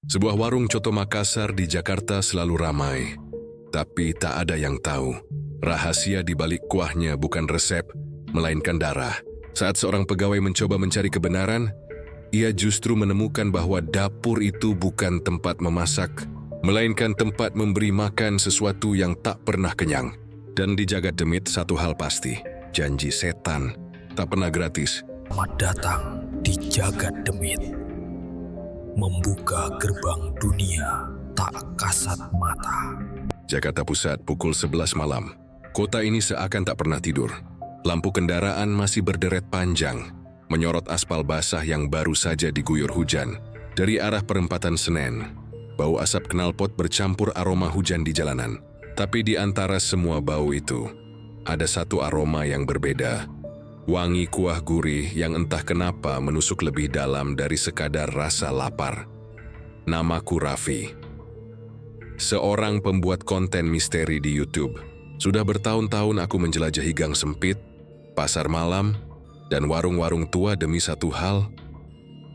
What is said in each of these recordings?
Sebuah warung coto Makassar di Jakarta selalu ramai, tapi tak ada yang tahu. Rahasia di balik kuahnya bukan resep, melainkan darah. Saat seorang pegawai mencoba mencari kebenaran, ia justru menemukan bahwa dapur itu bukan tempat memasak, melainkan tempat memberi makan sesuatu yang tak pernah kenyang. Dan di jagat demit satu hal pasti, janji setan tak pernah gratis. Selamat datang di jagat demit. Membuka gerbang dunia tak kasat mata. Jakarta Pusat pukul 11 malam. Kota ini seakan tak pernah tidur. Lampu kendaraan masih berderet panjang, menyorot aspal basah yang baru saja diguyur hujan. Dari arah perempatan Senen, bau asap knalpot bercampur aroma hujan di jalanan. Tapi di antara semua bau itu, ada satu aroma yang berbeda. Wangi kuah gurih yang entah kenapa menusuk lebih dalam dari sekadar rasa lapar. Namaku Raffi. Seorang pembuat konten misteri di YouTube. Sudah bertahun-tahun aku menjelajahi gang sempit, pasar malam, dan warung-warung tua demi satu hal,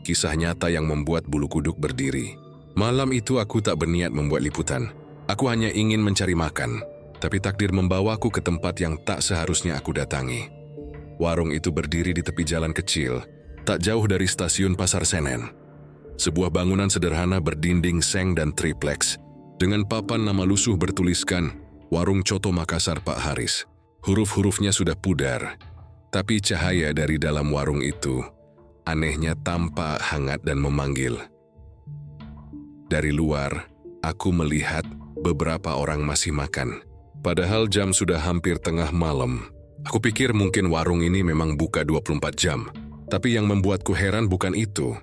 kisah nyata yang membuat bulu kuduk berdiri. Malam itu aku tak berniat membuat liputan. Aku hanya ingin mencari makan, tapi takdir membawaku ke tempat yang tak seharusnya aku datangi. Warung itu berdiri di tepi jalan kecil, tak jauh dari stasiun Pasar Senen. Sebuah bangunan sederhana berdinding seng dan tripleks, dengan papan nama lusuh bertuliskan, Warung Coto Makassar Pak Haris. Huruf-hurufnya sudah pudar, tapi cahaya dari dalam warung itu, anehnya tampak hangat dan memanggil. Dari luar, aku melihat beberapa orang masih makan. Padahal jam sudah hampir tengah malam. Aku pikir mungkin warung ini memang buka 24 jam. Tapi yang membuatku heran bukan itu,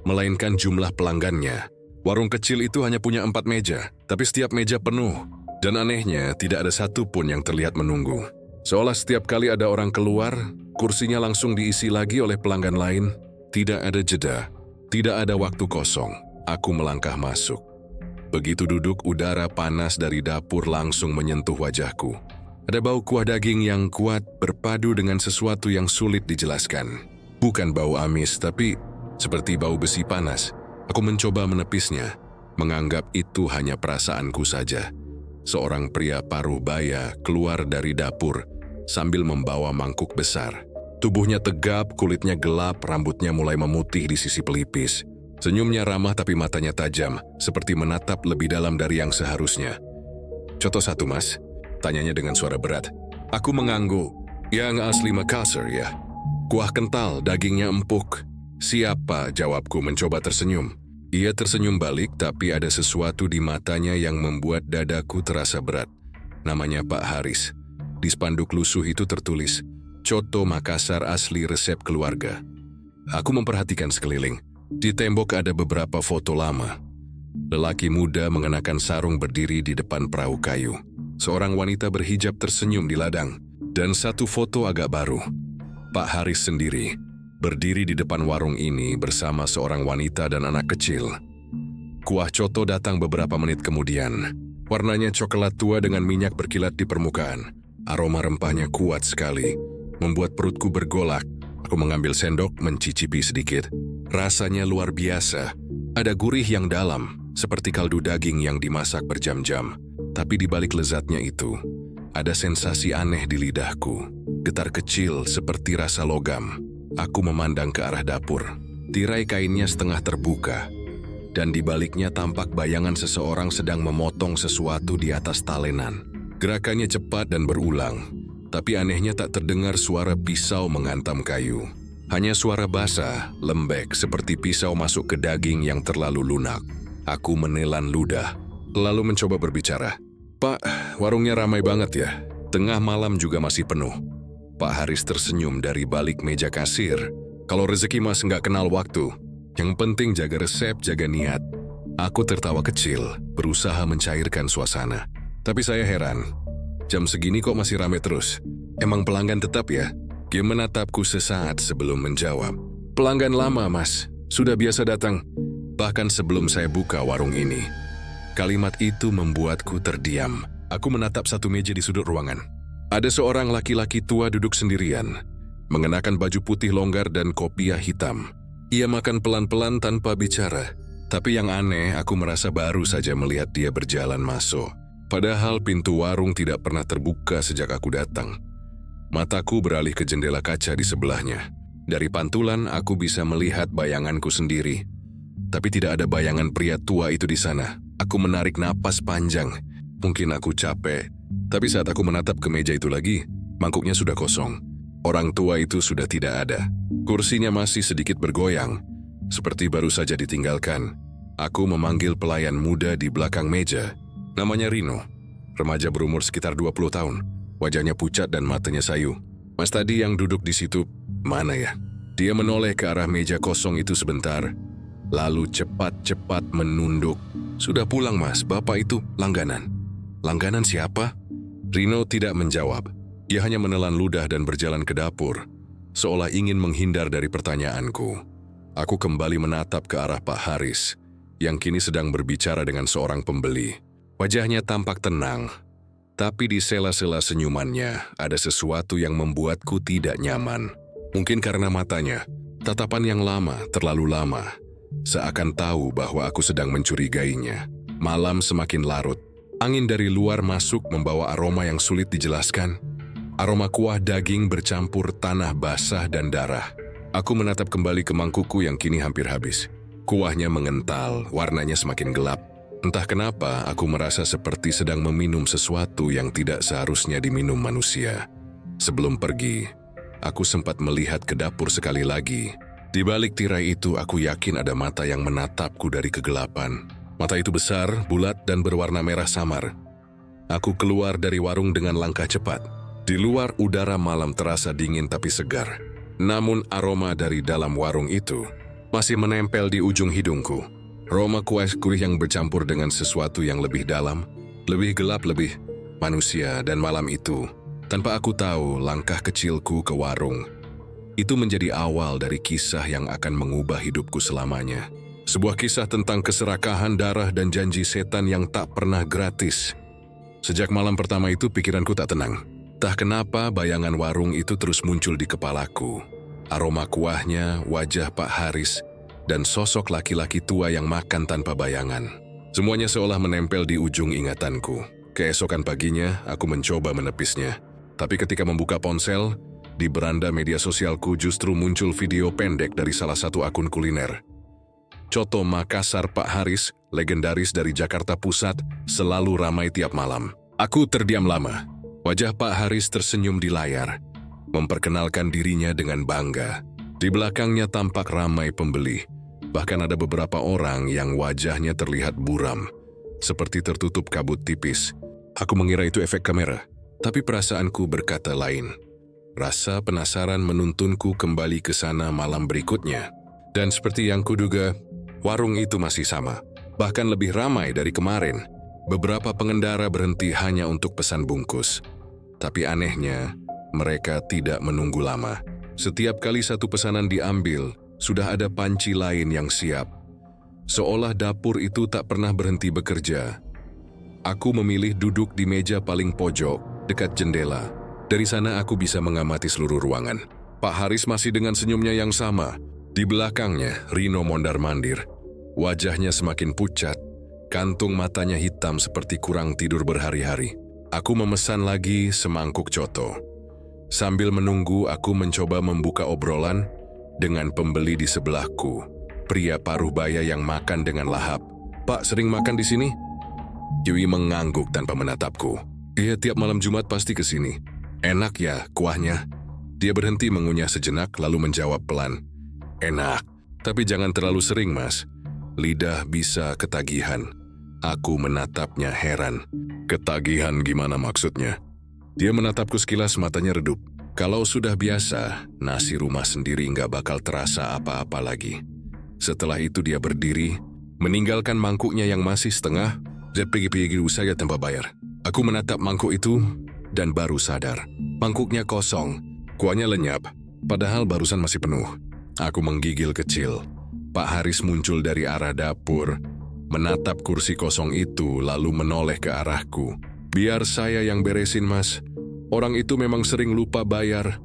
melainkan jumlah pelanggannya. Warung kecil itu hanya punya 4 meja, tapi setiap meja penuh. Dan anehnya, tidak ada satu pun yang terlihat menunggu. Seolah setiap kali ada orang keluar, kursinya langsung diisi lagi oleh pelanggan lain. Tidak ada jeda, tidak ada waktu kosong. Aku melangkah masuk. Begitu duduk, udara panas dari dapur langsung menyentuh wajahku. Ada bau kuah daging yang kuat berpadu dengan sesuatu yang sulit dijelaskan. Bukan bau amis, tapi seperti bau besi panas. Aku mencoba menepisnya, menganggap itu hanya perasaanku saja. Seorang pria paruh baya keluar dari dapur sambil membawa mangkuk besar. Tubuhnya tegap, kulitnya gelap, rambutnya mulai memutih di sisi pelipis. Senyumnya ramah tapi matanya tajam, seperti menatap lebih dalam dari yang seharusnya. "Coto satu, Mas?" tanyanya dengan suara berat. Aku mengangguk. "Yang asli Makassar ya? Kuah kental, dagingnya empuk." "Siapa?" jawabku mencoba tersenyum. Ia tersenyum balik, tapi ada sesuatu di matanya yang membuat dadaku terasa berat. Namanya Pak Haris. Di spanduk lusuh itu tertulis, Coto Makassar asli resep keluarga. Aku memperhatikan sekeliling. Di tembok ada beberapa foto lama. Lelaki muda mengenakan sarung berdiri di depan perahu kayu. Seorang wanita berhijab tersenyum di ladang. Dan satu foto agak baru. Pak Haris sendiri berdiri di depan warung ini bersama seorang wanita dan anak kecil. Kuah coto datang beberapa menit kemudian. Warnanya coklat tua dengan minyak berkilat di permukaan. Aroma rempahnya kuat sekali, membuat perutku bergolak. Aku mengambil sendok, mencicipi sedikit. Rasanya luar biasa. Ada gurih yang dalam, seperti kaldu daging yang dimasak berjam-jam. Tapi di balik lezatnya itu, ada sensasi aneh di lidahku. Getar kecil seperti rasa logam. Aku memandang ke arah dapur. Tirai kainnya setengah terbuka. Dan di baliknya tampak bayangan seseorang sedang memotong sesuatu di atas talenan. Gerakannya cepat dan berulang. Tapi anehnya tak terdengar suara pisau menghantam kayu. Hanya suara basah, lembek, seperti pisau masuk ke daging yang terlalu lunak. Aku menelan ludah, lalu mencoba berbicara. "Pak, warungnya ramai banget ya. Tengah malam juga masih penuh." Pak Haris tersenyum dari balik meja kasir. "Kalau rezeki mas nggak kenal waktu. Yang penting jaga resep, jaga niat." Aku tertawa kecil, berusaha mencairkan suasana. Tapi saya heran. Jam segini kok masih ramai terus? Emang pelanggan tetap ya? Dia menatapku sesaat sebelum menjawab. "Pelanggan lama, Mas. Sudah biasa datang. Bahkan sebelum saya buka warung ini." Kalimat itu membuatku terdiam. Aku menatap satu meja di sudut ruangan. Ada seorang laki-laki tua duduk sendirian, mengenakan baju putih longgar dan kopiah hitam. Ia makan pelan-pelan tanpa bicara. Tapi yang aneh, aku merasa baru saja melihat dia berjalan masuk. Padahal pintu warung tidak pernah terbuka sejak aku datang. Mataku beralih ke jendela kaca di sebelahnya. Dari pantulan, aku bisa melihat bayanganku sendiri. Tapi tidak ada bayangan pria tua itu di sana. Aku menarik napas panjang. Mungkin aku capek. Tapi saat aku menatap ke meja itu lagi, mangkuknya sudah kosong. Orang tua itu sudah tidak ada. Kursinya masih sedikit bergoyang. Seperti baru saja ditinggalkan. Aku memanggil pelayan muda di belakang meja. Namanya Rino. Remaja berumur sekitar 20 tahun. Wajahnya pucat dan matanya sayu. Mas tadi yang duduk di situ, mana ya? Dia menoleh ke arah meja kosong itu sebentar. Lalu cepat-cepat menunduk. Sudah pulang mas, bapak itu langganan. Langganan siapa? Rino tidak menjawab. Dia hanya menelan ludah dan berjalan ke dapur. Seolah ingin menghindar dari pertanyaanku. Aku kembali menatap ke arah Pak Haris, yang kini sedang berbicara dengan seorang pembeli. Wajahnya tampak tenang, tapi di sela-sela senyumannya ada sesuatu yang membuatku tidak nyaman. Mungkin karena matanya, tatapan yang lama, terlalu lama, seakan tahu bahwa aku sedang mencurigainya. Malam semakin larut. Angin dari luar masuk membawa aroma yang sulit dijelaskan. Aroma kuah daging bercampur tanah basah dan darah. Aku menatap kembali ke mangkukku yang kini hampir habis. Kuahnya mengental, warnanya semakin gelap. Entah kenapa aku merasa seperti sedang meminum sesuatu yang tidak seharusnya diminum manusia. Sebelum pergi, aku sempat melihat ke dapur sekali lagi. Di balik tirai itu aku yakin ada mata yang menatapku dari kegelapan. Mata itu besar, bulat, dan berwarna merah samar. Aku keluar dari warung dengan langkah cepat. Di luar udara malam terasa dingin tapi segar. Namun aroma dari dalam warung itu masih menempel di ujung hidungku. Aroma kuah gurih yang bercampur dengan sesuatu yang lebih dalam, lebih gelap, lebih manusia. Dan malam itu, tanpa aku tahu langkah kecilku ke warung, itu menjadi awal dari kisah yang akan mengubah hidupku selamanya. Sebuah kisah tentang keserakahan, darah, dan janji setan yang tak pernah gratis. Sejak malam pertama itu pikiranku tak tenang. Entah kenapa bayangan warung itu terus muncul di kepalaku. Aroma kuahnya, wajah Pak Haris, dan sosok laki-laki tua yang makan tanpa bayangan. Semuanya seolah menempel di ujung ingatanku. Keesokan paginya, aku mencoba menepisnya. Tapi ketika membuka ponsel, di beranda media sosialku justru muncul video pendek dari salah satu akun kuliner. Coto Makassar Pak Haris, legendaris dari Jakarta Pusat, selalu ramai tiap malam. Aku terdiam lama. Wajah Pak Haris tersenyum di layar, memperkenalkan dirinya dengan bangga. Di belakangnya tampak ramai pembeli. Bahkan ada beberapa orang yang wajahnya terlihat buram, seperti tertutup kabut tipis. Aku mengira itu efek kamera, tapi perasaanku berkata lain. Rasa penasaran menuntunku kembali ke sana malam berikutnya. Dan seperti yang kuduga, warung itu masih sama, bahkan lebih ramai dari kemarin. Beberapa pengendara berhenti hanya untuk pesan bungkus. Tapi anehnya, mereka tidak menunggu lama. Setiap kali satu pesanan diambil, sudah ada panci lain yang siap. Seolah dapur itu tak pernah berhenti bekerja. Aku memilih duduk di meja paling pojok, dekat jendela. Dari sana aku bisa mengamati seluruh ruangan. Pak Haris masih dengan senyumnya yang sama. Di belakangnya, Rino mondar-mandir. Wajahnya semakin pucat, kantung matanya hitam seperti kurang tidur berhari-hari. Aku memesan lagi semangkuk coto. Sambil menunggu, aku mencoba membuka obrolan dengan pembeli di sebelahku, pria paruh baya yang makan dengan lahap. Pak, sering makan di sini? Yui mengangguk tanpa menatapku. Iya, tiap malam Jumat pasti ke sini. Enak ya kuahnya. Dia berhenti mengunyah sejenak lalu menjawab pelan. Enak, tapi jangan terlalu sering mas. Lidah bisa ketagihan. Aku menatapnya heran. Ketagihan gimana maksudnya? Dia menatapku sekilas, matanya redup. Kalau sudah biasa, nasi rumah sendiri nggak bakal terasa apa-apa lagi. Setelah itu dia berdiri, meninggalkan mangkuknya yang masih setengah, dan pergi-pergi saya tanpa bayar. Aku menatap mangkuk itu, dan baru sadar. Mangkuknya kosong, kuahnya lenyap, padahal barusan masih penuh. Aku menggigil kecil. Pak Haris muncul dari arah dapur, menatap kursi kosong itu lalu menoleh ke arahku. Biar saya yang beresin mas. Orang itu memang sering lupa bayar.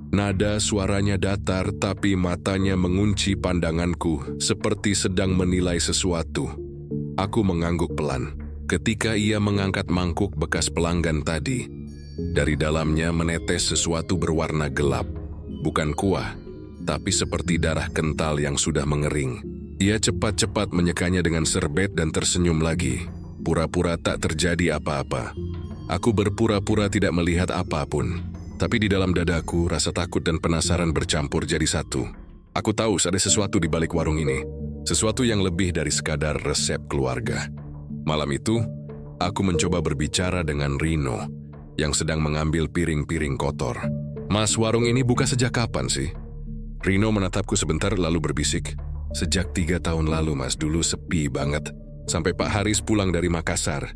Nada suaranya datar tapi matanya mengunci pandanganku seperti sedang menilai sesuatu. Aku mengangguk pelan. Ketika ia mengangkat mangkuk bekas pelanggan tadi, dari dalamnya menetes sesuatu berwarna gelap. Bukan kuah, tapi seperti darah kental yang sudah mengering. Ia cepat-cepat menyekanya dengan serbet dan tersenyum lagi. Pura-pura tak terjadi apa-apa. Aku berpura-pura tidak melihat apapun. Tapi di dalam dadaku, rasa takut dan penasaran bercampur jadi satu. Aku tahu ada sesuatu di balik warung ini. Sesuatu yang lebih dari sekadar resep keluarga. Malam itu, aku mencoba berbicara dengan Rino, yang sedang mengambil piring-piring kotor. "Mas, warung ini buka sejak kapan sih?" Rino menatapku sebentar lalu berbisik. "Sejak 3 tahun lalu, Mas. Dulu sepi banget. Sampai Pak Haris pulang dari Makassar."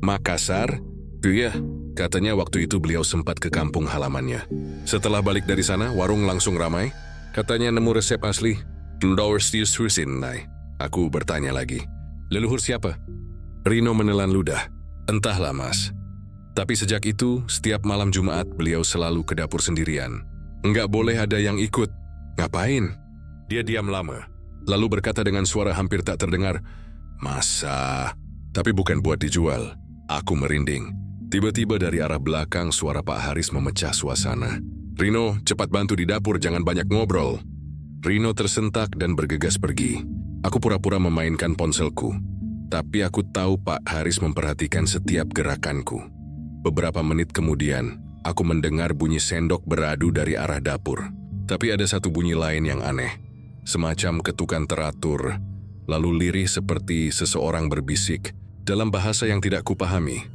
"Makassar?" "Iya. Katanya waktu itu beliau sempat ke kampung halamannya. Setelah balik dari sana, warung langsung ramai. Katanya nemu resep asli. Aku bertanya lagi. "Leluhur siapa?" Rino menelan ludah. "Entahlah, Mas. Tapi sejak itu, setiap malam Jumat beliau selalu ke dapur sendirian. Enggak boleh ada yang ikut." "Ngapain?" Dia diam lama. Lalu berkata dengan suara hampir tak terdengar, "Masa?" "Tapi bukan buat dijual." Aku merinding. Tiba-tiba dari arah belakang suara Pak Haris memecah suasana. "Rino, cepat bantu di dapur, jangan banyak ngobrol." Rino tersentak dan bergegas pergi. Aku pura-pura memainkan ponselku. Tapi aku tahu Pak Haris memperhatikan setiap gerakanku. Beberapa menit kemudian, aku mendengar bunyi sendok beradu dari arah dapur. Tapi ada satu bunyi lain yang aneh. Semacam ketukan teratur, lalu lirih seperti seseorang berbisik dalam bahasa yang tidak kupahami.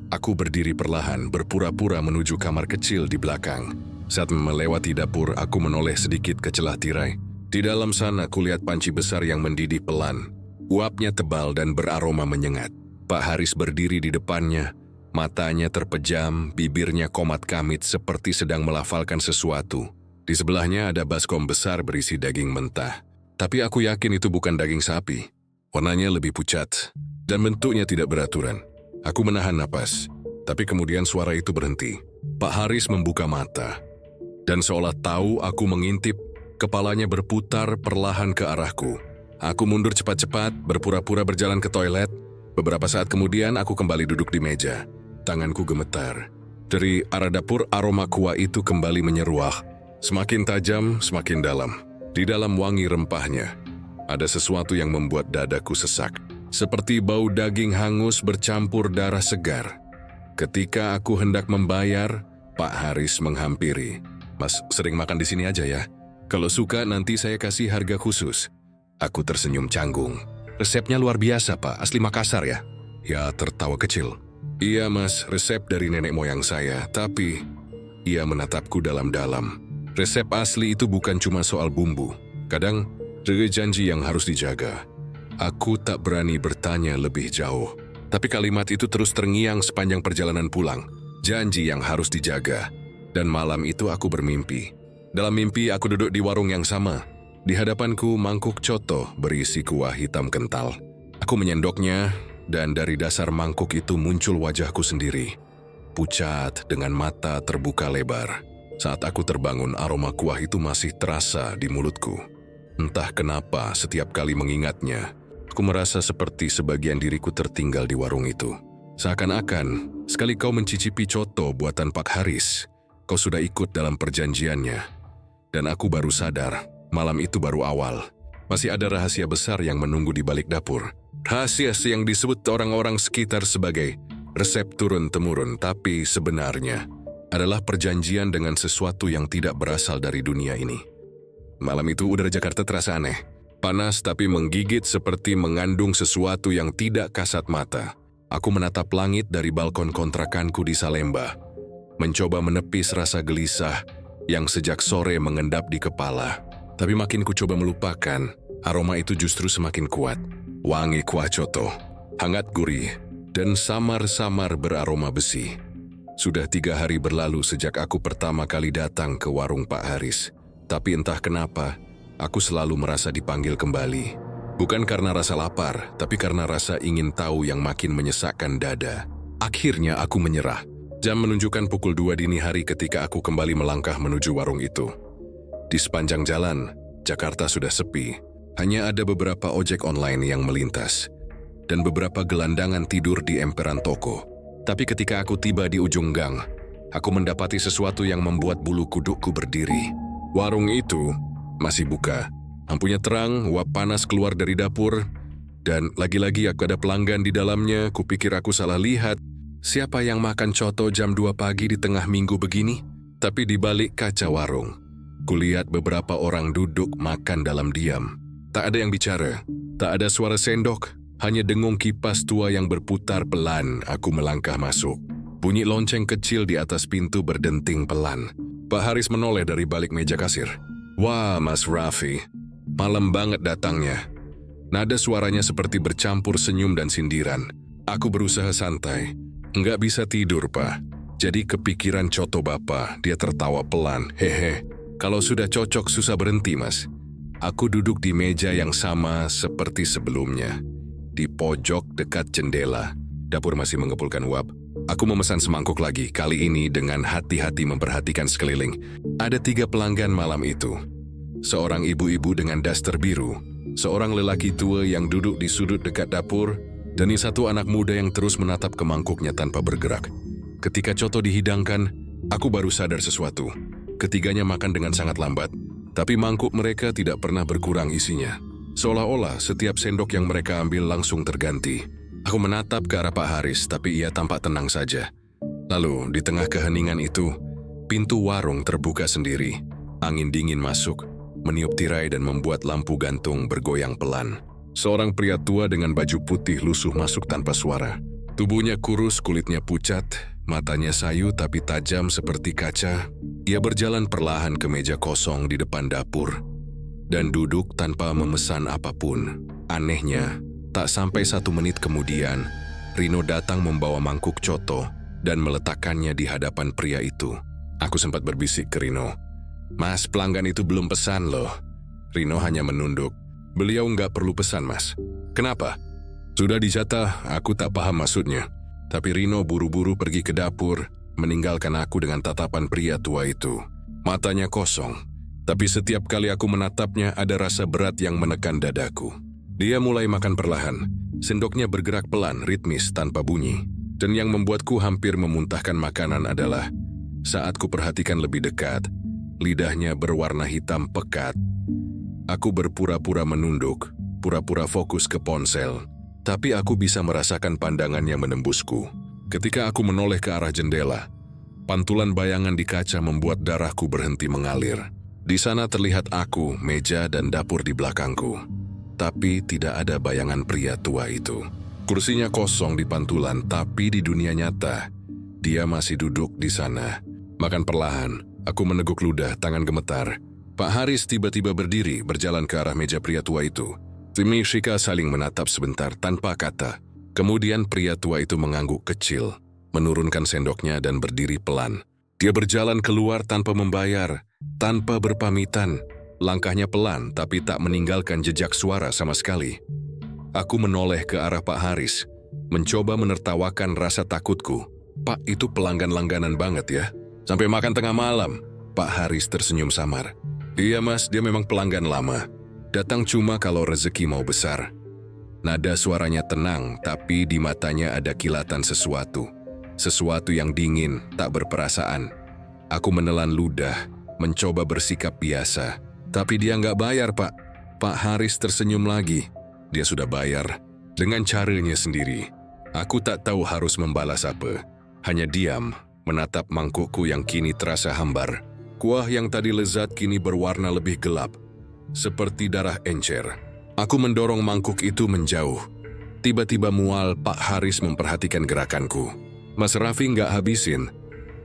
Aku berdiri perlahan, berpura-pura menuju kamar kecil di belakang. Saat melewati dapur, aku menoleh sedikit ke celah tirai. Di dalam sana, kulihat panci besar yang mendidih pelan. Uapnya tebal dan beraroma menyengat. Pak Haris berdiri di depannya. Matanya terpejam, bibirnya komat kamit seperti sedang melafalkan sesuatu. Di sebelahnya ada baskom besar berisi daging mentah. Tapi aku yakin itu bukan daging sapi. Warnanya lebih pucat, dan bentuknya tidak beraturan. Aku menahan napas, tapi kemudian suara itu berhenti. Pak Haris membuka mata, dan seolah tahu aku mengintip, kepalanya berputar perlahan ke arahku. Aku mundur cepat-cepat, berpura-pura berjalan ke toilet. Beberapa saat kemudian aku kembali duduk di meja. Tanganku gemetar. Dari arah dapur aroma kuah itu kembali menyeruak. Semakin tajam, semakin dalam. Di dalam wangi rempahnya, ada sesuatu yang membuat dadaku sesak. Seperti bau daging hangus bercampur darah segar. Ketika aku hendak membayar, Pak Haris menghampiri. "Mas, sering makan di sini aja ya. Kalau suka nanti saya kasih harga khusus." Aku tersenyum canggung. "Resepnya luar biasa, Pak. Asli Makassar ya?" Ya, tertawa kecil. "Iya, Mas. Resep dari nenek moyang saya. Tapi..." Ia menatapku dalam-dalam. "Resep asli itu bukan cuma soal bumbu. Kadang, ada janji yang harus dijaga." Aku tak berani bertanya lebih jauh. Tapi kalimat itu terus terngiang sepanjang perjalanan pulang. Janji yang harus dijaga. Dan malam itu aku bermimpi. Dalam mimpi aku duduk di warung yang sama. Di hadapanku mangkuk coto berisi kuah hitam kental. Aku menyendoknya, dan dari dasar mangkuk itu muncul wajahku sendiri. Pucat dengan mata terbuka lebar. Saat aku terbangun, aroma kuah itu masih terasa di mulutku. Entah kenapa setiap kali mengingatnya, aku merasa seperti sebagian diriku tertinggal di warung itu. Seakan-akan, sekali kau mencicipi coto buatan Pak Haris, kau sudah ikut dalam perjanjiannya. Dan aku baru sadar, malam itu baru awal. Masih ada rahasia besar yang menunggu di balik dapur. Rahasia yang disebut orang-orang sekitar sebagai resep turun-temurun, tapi sebenarnya adalah perjanjian dengan sesuatu yang tidak berasal dari dunia ini. Malam itu udara Jakarta terasa aneh. Panas tapi menggigit seperti mengandung sesuatu yang tidak kasat mata. Aku menatap langit dari balkon kontrakanku di Salemba. Mencoba menepis rasa gelisah yang sejak sore mengendap di kepala. Tapi makin ku coba melupakan, aroma itu justru semakin kuat. Wangi kuah coto, hangat gurih, dan samar-samar beraroma besi. Sudah 3 hari berlalu sejak aku pertama kali datang ke warung Pak Haris. Tapi entah kenapa, aku selalu merasa dipanggil kembali. Bukan karena rasa lapar, tapi karena rasa ingin tahu yang makin menyesakkan dada. Akhirnya aku menyerah. Jam menunjukkan pukul 2 dini hari ketika aku kembali melangkah menuju warung itu. Di sepanjang jalan, Jakarta sudah sepi. Hanya ada beberapa ojek online yang melintas. Dan beberapa gelandangan tidur di emperan toko. Tapi ketika aku tiba di ujung gang, aku mendapati sesuatu yang membuat bulu kudukku berdiri. Warung itu masih buka. Lampunya terang, uap panas keluar dari dapur. Dan lagi-lagi aku ada pelanggan di dalamnya, kupikir aku salah lihat. Siapa yang makan coto jam 2 pagi di tengah minggu begini? Tapi di balik kaca warung, kulihat beberapa orang duduk makan dalam diam. Tak ada yang bicara, tak ada suara sendok, hanya dengung kipas tua yang berputar pelan. Aku melangkah masuk. Bunyi lonceng kecil di atas pintu berdenting pelan. Pak Haris menoleh dari balik meja kasir. Wah, Mas Raffi, malam banget datangnya. Nada suaranya seperti bercampur senyum dan sindiran. Aku berusaha santai. Nggak bisa tidur, Pak. Jadi kepikiran coto Bapak. Dia tertawa pelan. Hehe. Kalau sudah cocok susah berhenti, Mas. Aku duduk di meja yang sama seperti sebelumnya. Di pojok dekat jendela. Dapur masih mengepulkan uap. Aku memesan semangkuk lagi. Kali ini dengan hati-hati memperhatikan sekeliling. Ada 3 pelanggan malam itu. Seorang ibu-ibu dengan daster biru. Seorang lelaki tua yang duduk di sudut dekat dapur. Dan satu anak muda yang terus menatap ke mangkuknya tanpa bergerak. Ketika coto dihidangkan, aku baru sadar sesuatu. Ketiganya makan dengan sangat lambat, tapi mangkuk mereka tidak pernah berkurang isinya. Seolah-olah setiap sendok yang mereka ambil langsung terganti. Aku menatap ke arah Pak Haris, tapi ia tampak tenang saja. Lalu, di tengah keheningan itu, pintu warung terbuka sendiri. Angin dingin masuk, meniup tirai dan membuat lampu gantung bergoyang pelan. Seorang pria tua dengan baju putih lusuh masuk tanpa suara. Tubuhnya kurus, kulitnya pucat, matanya sayu tapi tajam seperti kaca. Ia berjalan perlahan ke meja kosong di depan dapur dan duduk tanpa memesan apapun. Anehnya, tak sampai 1 menit kemudian, Rino datang membawa mangkuk coto dan meletakkannya di hadapan pria itu. Aku sempat berbisik ke Rino. Mas, pelanggan itu belum pesan loh. Rino hanya menunduk. Beliau nggak perlu pesan, Mas. Kenapa? Sudah dijatah, aku tak paham maksudnya. Tapi Rino buru-buru pergi ke dapur, meninggalkan aku dengan tatapan pria tua itu. Matanya kosong, tapi setiap kali aku menatapnya ada rasa berat yang menekan dadaku. Dia mulai makan perlahan. Sendoknya bergerak pelan, ritmis, tanpa bunyi. Dan yang membuatku hampir memuntahkan makanan adalah saat ku perhatikan lebih dekat, lidahnya berwarna hitam pekat. Aku berpura-pura menunduk, pura-pura fokus ke ponsel, tapi aku bisa merasakan pandangannya menembusku. Ketika aku menoleh ke arah jendela, pantulan bayangan di kaca membuat darahku berhenti mengalir. Di sana terlihat aku, meja, dan dapur di belakangku. Tapi tidak ada bayangan pria tua itu. Kursinya kosong di pantulan, tapi di dunia nyata, dia masih duduk di sana. Makan perlahan, aku meneguk ludah, tangan gemetar. Pak Haris tiba-tiba berdiri, berjalan ke arah meja pria tua itu. Tim Shika saling menatap sebentar tanpa kata. Kemudian pria tua itu mengangguk kecil, menurunkan sendoknya dan berdiri pelan. Dia berjalan keluar tanpa membayar, tanpa berpamitan. Langkahnya pelan tapi tak meninggalkan jejak suara sama sekali. Aku menoleh ke arah Pak Haris, mencoba menertawakan rasa takutku. Pak, itu pelanggan langganan banget ya. Sampai makan tengah malam. Pak Haris tersenyum samar. Iya, Mas, dia memang pelanggan lama. Datang cuma kalau rezeki mau besar. Nada suaranya tenang, tapi di matanya ada kilatan sesuatu. Sesuatu yang dingin, tak berperasaan. Aku menelan ludah, mencoba bersikap biasa. Tapi dia nggak bayar, Pak. Pak Haris tersenyum lagi. Dia sudah bayar, dengan caranya sendiri. Aku tak tahu harus membalas apa. Hanya diam, menatap mangkukku yang kini terasa hambar. Kuah yang tadi lezat kini berwarna lebih gelap, seperti darah encer. Aku mendorong mangkuk itu menjauh. Tiba-tiba mual, Pak Haris memperhatikan gerakanku. Mas Raffi nggak habisin.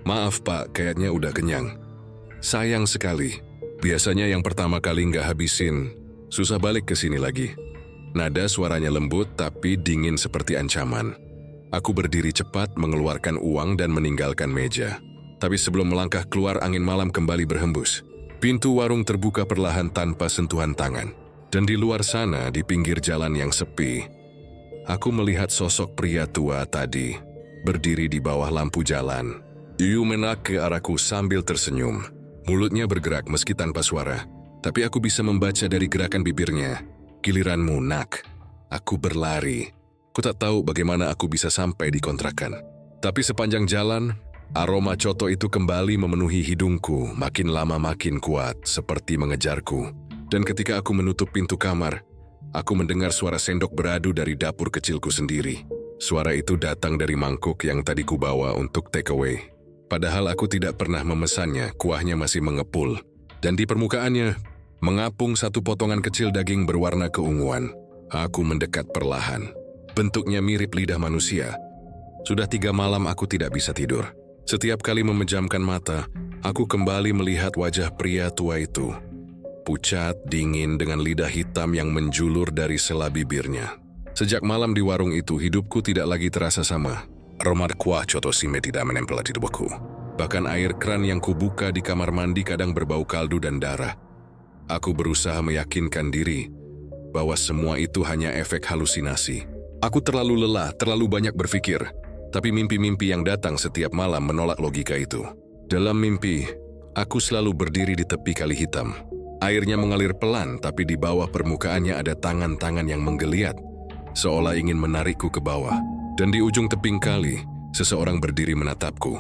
Maaf, Pak, kayaknya udah kenyang. Sayang sekali. Biasanya yang pertama kali nggak habisin, susah balik ke sini lagi. Nada suaranya lembut tapi dingin seperti ancaman. Aku berdiri cepat, mengeluarkan uang dan meninggalkan meja. Tapi sebelum melangkah keluar, angin malam kembali berhembus. Pintu warung terbuka perlahan tanpa sentuhan tangan. Dan di luar sana, di pinggir jalan yang sepi, aku melihat sosok pria tua tadi, berdiri di bawah lampu jalan. Yu menoleh ke arahku sambil tersenyum. Mulutnya bergerak meski tanpa suara. Tapi aku bisa membaca dari gerakan bibirnya. Giliranmu, nak. Aku berlari. Ku tak tahu bagaimana aku bisa sampai di kontrakan. Tapi sepanjang jalan, aroma coto itu kembali memenuhi hidungku, makin lama makin kuat, seperti mengejarku. Dan ketika aku menutup pintu kamar, aku mendengar suara sendok beradu dari dapur kecilku sendiri. Suara itu datang dari mangkuk yang tadi kubawa untuk take away. Padahal aku tidak pernah memesannya, kuahnya masih mengepul. Dan di permukaannya, mengapung satu potongan kecil daging berwarna keunguan. Aku mendekat perlahan. Bentuknya mirip lidah manusia. Sudah 3 malam aku tidak bisa tidur. Setiap kali memejamkan mata, aku kembali melihat wajah pria tua itu. Pucat, dingin dengan lidah hitam yang menjulur dari sela bibirnya. Sejak malam di warung itu, hidupku tidak lagi terasa sama. Aroma kuah coto sime tidak menempel di tubuhku. Bahkan air keran yang kubuka di kamar mandi kadang berbau kaldu dan darah. Aku berusaha meyakinkan diri bahwa semua itu hanya efek halusinasi. Aku terlalu lelah, terlalu banyak berpikir. Tapi mimpi-mimpi yang datang setiap malam menolak logika itu. Dalam mimpi, aku selalu berdiri di tepi kali hitam. Airnya mengalir pelan, tapi di bawah permukaannya ada tangan-tangan yang menggeliat, seolah ingin menarikku ke bawah. Dan di ujung tebing kali, seseorang berdiri menatapku.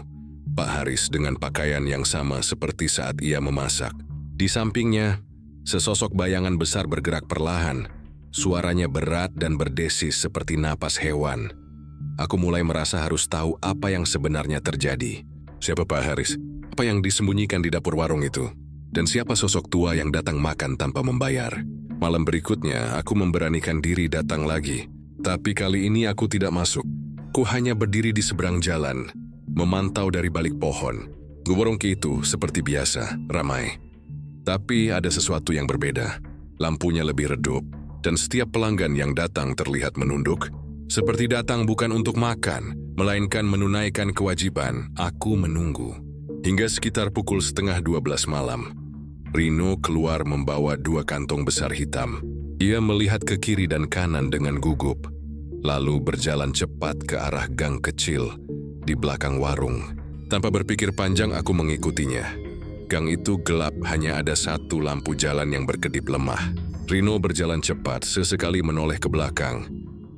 Pak Haris dengan pakaian yang sama seperti saat ia memasak. Di sampingnya, sesosok bayangan besar bergerak perlahan. Suaranya berat dan berdesis seperti napas hewan. Aku mulai merasa harus tahu apa yang sebenarnya terjadi. Siapa Pak Haris? Apa yang disembunyikan di dapur warung itu? Dan siapa sosok tua yang datang makan tanpa membayar? Malam berikutnya, aku memberanikan diri datang lagi. Tapi kali ini aku tidak masuk. Ku hanya berdiri di seberang jalan, memantau dari balik pohon. Warung itu seperti biasa, ramai. Tapi ada sesuatu yang berbeda. Lampunya lebih redup, dan setiap pelanggan yang datang terlihat menunduk. Seperti datang bukan untuk makan, melainkan menunaikan kewajiban. Aku menunggu. Hingga sekitar pukul 11:30 malam, Rino keluar membawa 2 kantong besar hitam. Ia melihat ke kiri dan kanan dengan gugup, lalu berjalan cepat ke arah gang kecil di belakang warung. Tanpa berpikir panjang, aku mengikutinya. Gang itu gelap, hanya ada satu lampu jalan yang berkedip lemah. Rino berjalan cepat, sesekali menoleh ke belakang.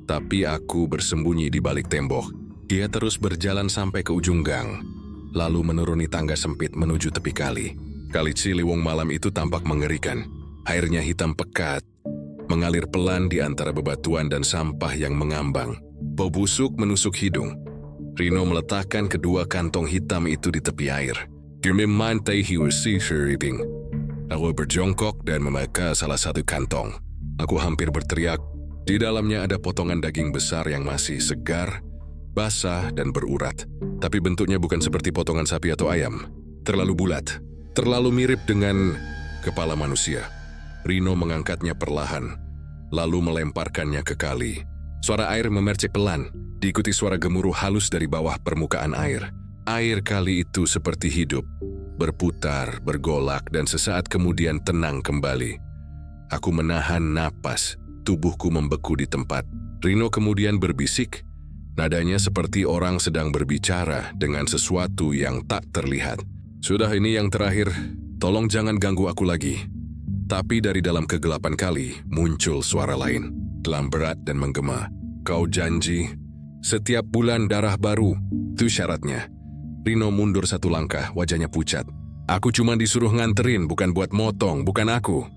Tapi aku bersembunyi di balik tembok. Dia terus berjalan sampai ke ujung gang, lalu menuruni tangga sempit menuju tepi kali. Kali Ciliwung malam itu tampak mengerikan. Airnya hitam pekat, mengalir pelan di antara bebatuan dan sampah yang mengambang. Bau busuk menusuk hidung. Rino meletakkan kedua kantong hitam itu di tepi air. Aku berjongkok dan memakai salah satu kantong. Aku hampir berteriak. Di dalamnya ada potongan daging besar yang masih segar, basah dan berurat. Tapi bentuknya bukan seperti potongan sapi atau ayam. Terlalu bulat, terlalu mirip dengan kepala manusia. Rino mengangkatnya perlahan, lalu melemparkannya ke kali. Suara air memercik pelan, diikuti suara gemuruh halus dari bawah permukaan air. Air kali itu seperti hidup, berputar, bergolak, dan sesaat kemudian tenang kembali. Aku menahan napas, tubuhku membeku di tempat. Rino kemudian berbisik, nadanya seperti orang sedang berbicara dengan sesuatu yang tak terlihat. Sudah, ini yang terakhir, tolong jangan ganggu aku lagi. Tapi dari dalam kegelapan kali muncul suara lain, dalam berat dan menggema. Kau janji, setiap bulan darah baru, itu syaratnya. Rino mundur 1 langkah, wajahnya pucat. Aku cuma disuruh nganterin, bukan buat motong, bukan aku.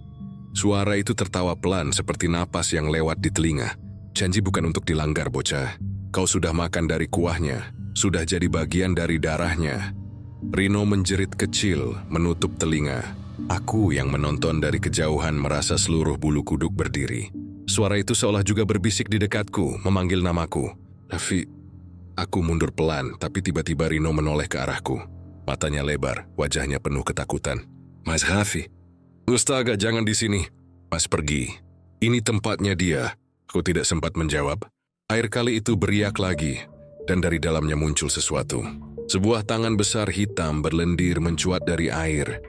Suara itu tertawa pelan seperti napas yang lewat di telinga. Janji bukan untuk dilanggar, bocah. Kau sudah makan dari kuahnya, sudah jadi bagian dari darahnya. Rino menjerit kecil, menutup telinga. Aku yang menonton dari kejauhan merasa seluruh bulu kuduk berdiri. Suara itu seolah juga berbisik di dekatku, memanggil namaku. Nafi. Aku mundur pelan, tapi tiba-tiba Rino menoleh ke arahku. Matanya lebar, wajahnya penuh ketakutan. Mas Hafi. Astaga, jangan di sini. Mas pergi. Ini tempatnya dia. Aku tidak sempat menjawab. Air kali itu beriak lagi, dan dari dalamnya muncul sesuatu. Sebuah tangan besar hitam berlendir mencuat dari air,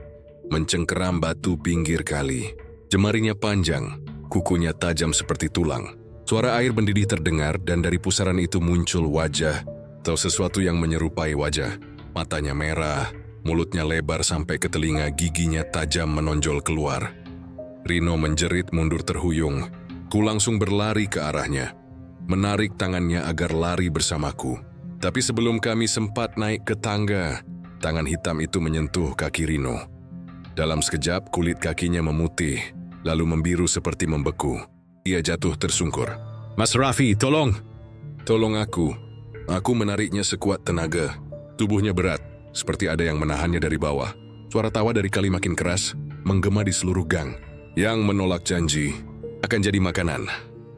mencengkeram batu pinggir kali. Jemarinya panjang, kukunya tajam seperti tulang. Suara air mendidih terdengar dan dari pusaran itu muncul wajah atau sesuatu yang menyerupai wajah. Matanya merah, mulutnya lebar sampai ke telinga, giginya tajam menonjol keluar. Rino menjerit mundur terhuyung. Ku langsung berlari ke arahnya, menarik tangannya agar lari bersamaku. Tapi sebelum kami sempat naik ke tangga, tangan hitam itu menyentuh kaki Rino. Dalam sekejap kulit kakinya memutih, lalu membiru seperti membeku. Ia jatuh tersungkur. "Mas Raffi, tolong! Tolong aku!" Aku menariknya sekuat tenaga. Tubuhnya berat, seperti ada yang menahannya dari bawah. Suara tawa dari kali makin keras, menggema di seluruh gang. Yang menolak janji akan jadi makanan.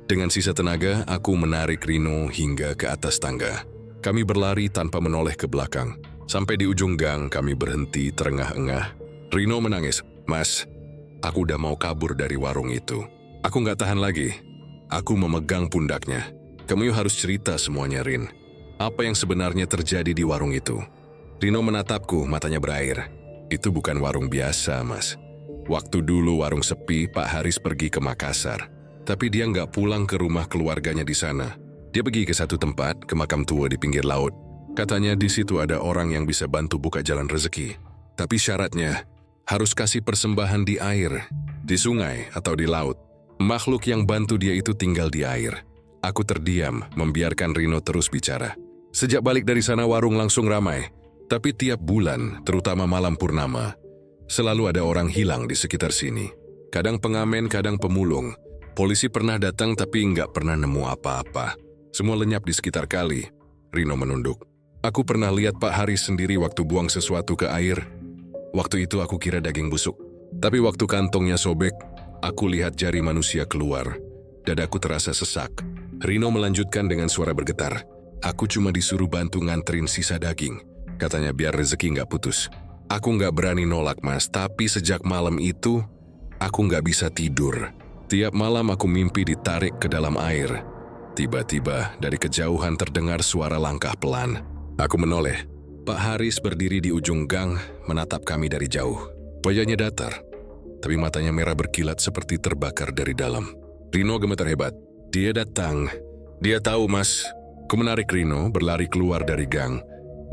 Dengan sisa tenaga, aku menarik Rino hingga ke atas tangga. Kami berlari tanpa menoleh ke belakang. Sampai di ujung gang, kami berhenti terengah-engah. Rino menangis. "Mas, aku udah mau kabur dari warung itu. Aku nggak tahan lagi." Aku memegang pundaknya. "Kamu harus cerita semuanya, Rin. Apa yang sebenarnya terjadi di warung itu?" Rino menatapku, matanya berair. "Itu bukan warung biasa, Mas. Waktu dulu warung sepi, Pak Haris pergi ke Makassar. Tapi dia nggak pulang ke rumah keluarganya di sana. Dia pergi ke satu tempat, ke makam tua di pinggir laut. Katanya di situ ada orang yang bisa bantu buka jalan rezeki. Tapi syaratnya, harus kasih persembahan di air, di sungai atau di laut. Makhluk yang bantu dia itu tinggal di air." Aku terdiam, membiarkan Rino terus bicara. "Sejak balik dari sana warung langsung ramai. Tapi tiap bulan, terutama malam purnama, selalu ada orang hilang di sekitar sini. Kadang pengamen, kadang pemulung. Polisi pernah datang tapi nggak pernah nemu apa-apa. Semua lenyap di sekitar kali." Rino menunduk. "Aku pernah lihat Pak Haris sendiri waktu buang sesuatu ke air. Waktu itu aku kira daging busuk. Tapi waktu kantongnya sobek, aku lihat jari manusia keluar. Dadaku terasa sesak." Rino melanjutkan dengan suara bergetar. "Aku cuma disuruh bantu nganterin sisa daging. Katanya biar rezeki nggak putus. Aku nggak berani nolak, Mas, tapi sejak malam itu, aku nggak bisa tidur. Tiap malam aku mimpi ditarik ke dalam air. Tiba-tiba dari kejauhan terdengar suara langkah pelan. Aku menoleh. Pak Haris berdiri di ujung gang, menatap kami dari jauh. Wajahnya datar, tapi matanya merah berkilat seperti terbakar dari dalam. Rino gemetar hebat. "Dia datang. Dia tahu, Mas." Ku menarik Rino berlari keluar dari gang,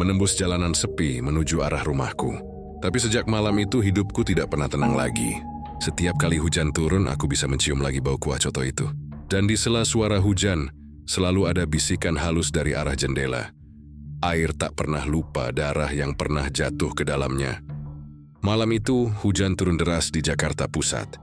menembus jalanan sepi menuju arah rumahku. Tapi sejak malam itu hidupku tidak pernah tenang lagi. Setiap kali hujan turun, aku bisa mencium lagi bau kuah coto itu. Dan di sela suara hujan, selalu ada bisikan halus dari arah jendela. Air tak pernah lupa darah yang pernah jatuh ke dalamnya. Malam itu, hujan turun deras di Jakarta Pusat.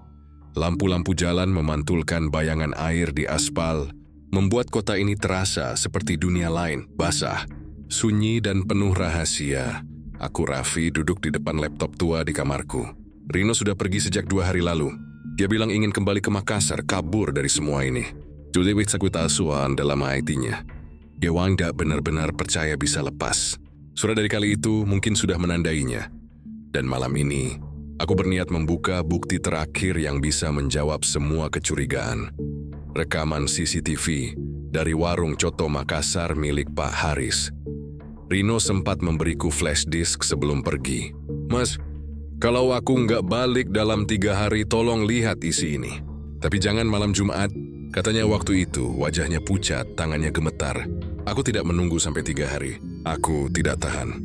Lampu-lampu jalan memantulkan bayangan air di aspal, membuat kota ini terasa seperti dunia lain, basah, sunyi dan penuh rahasia. Aku Raffi duduk di depan laptop tua di kamarku. Rino sudah pergi sejak 2 hari lalu. Dia bilang ingin kembali ke Makassar, kabur dari semua ini. Julewit sakutasuan dalam IT-nya. Dia tidak benar-benar percaya bisa lepas. Surat dari kali itu mungkin sudah menandainya. Dan malam ini, aku berniat membuka bukti terakhir yang bisa menjawab semua kecurigaan. Rekaman CCTV dari warung coto Makassar milik Pak Haris. Rino sempat memberiku flash disk sebelum pergi. "Mas, kalau aku nggak balik dalam 3 hari, tolong lihat isi ini. Tapi jangan malam Jumat." Katanya waktu itu wajahnya pucat, tangannya gemetar. Aku tidak menunggu sampai 3 hari. Aku tidak tahan.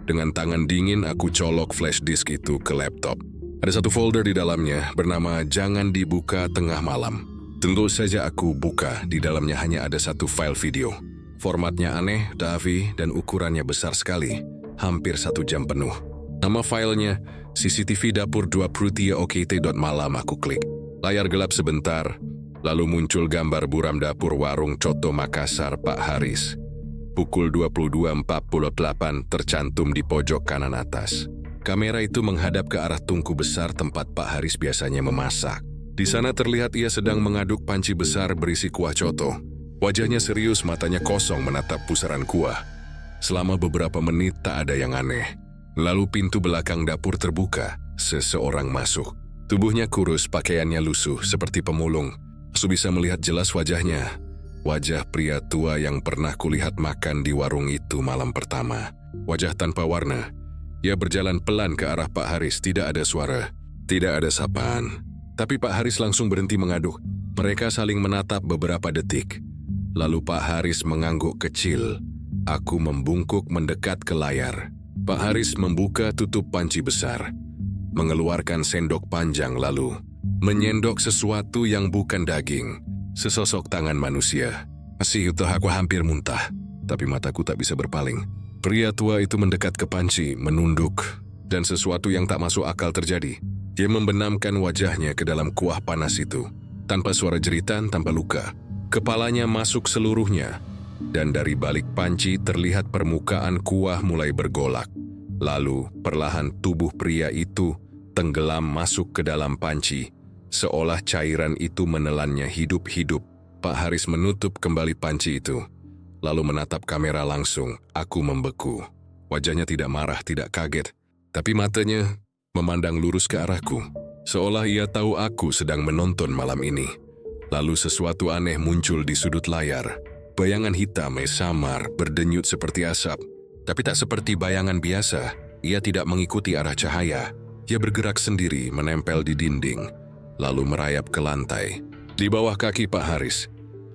Dengan tangan dingin aku colok flash disk itu ke laptop. Ada satu folder di dalamnya bernama "Jangan dibuka tengah malam". Tentu saja aku buka, di dalamnya hanya ada satu file video. Formatnya aneh, Davi, dan ukurannya besar sekali. Hampir 1 jam penuh. Nama filenya CCTV Dapur 23 OKT.malam. Aku klik. Layar gelap sebentar, lalu muncul gambar buram dapur warung coto Makassar Pak Haris. Pukul 22.48 tercantum di pojok kanan atas. Kamera itu menghadap ke arah tungku besar tempat Pak Haris biasanya memasak. Di sana terlihat ia sedang mengaduk panci besar berisi kuah coto. Wajahnya serius, matanya kosong menatap pusaran kuah. Selama beberapa menit tak ada yang aneh. Lalu pintu belakang dapur terbuka. Seseorang masuk. Tubuhnya kurus, pakaiannya lusuh seperti pemulung. Aku bisa melihat jelas wajahnya. Wajah pria tua yang pernah kulihat makan di warung itu malam pertama. Wajah tanpa warna. Ia berjalan pelan ke arah Pak Haris, tidak ada suara, tidak ada sapaan. Tapi Pak Haris langsung berhenti mengaduk. Mereka saling menatap beberapa detik. Lalu Pak Haris mengangguk kecil. Aku membungkuk mendekat ke layar. Pak Haris membuka tutup panci besar, mengeluarkan sendok panjang lalu menyendok sesuatu yang bukan daging, sesosok tangan manusia. Masih utuh, aku hampir muntah, tapi mataku tak bisa berpaling. Pria tua itu mendekat ke panci, menunduk, dan sesuatu yang tak masuk akal terjadi. Dia membenamkan wajahnya ke dalam kuah panas itu, tanpa suara jeritan, tanpa luka. Kepalanya masuk seluruhnya, dan dari balik panci terlihat permukaan kuah mulai bergolak. Lalu, perlahan tubuh pria itu tenggelam masuk ke dalam panci, seolah cairan itu menelannya hidup-hidup. Pak Haris menutup kembali panci itu, lalu menatap kamera langsung. Aku membeku. Wajahnya tidak marah, tidak kaget, tapi matanya memandang lurus ke arahku, seolah ia tahu aku sedang menonton malam ini. Lalu sesuatu aneh muncul di sudut layar. Bayangan hitam samar berdenyut seperti asap, tapi tak seperti bayangan biasa. Ia tidak mengikuti arah cahaya. Ia bergerak sendiri, menempel di dinding, lalu merayap ke lantai, di bawah kaki Pak Haris,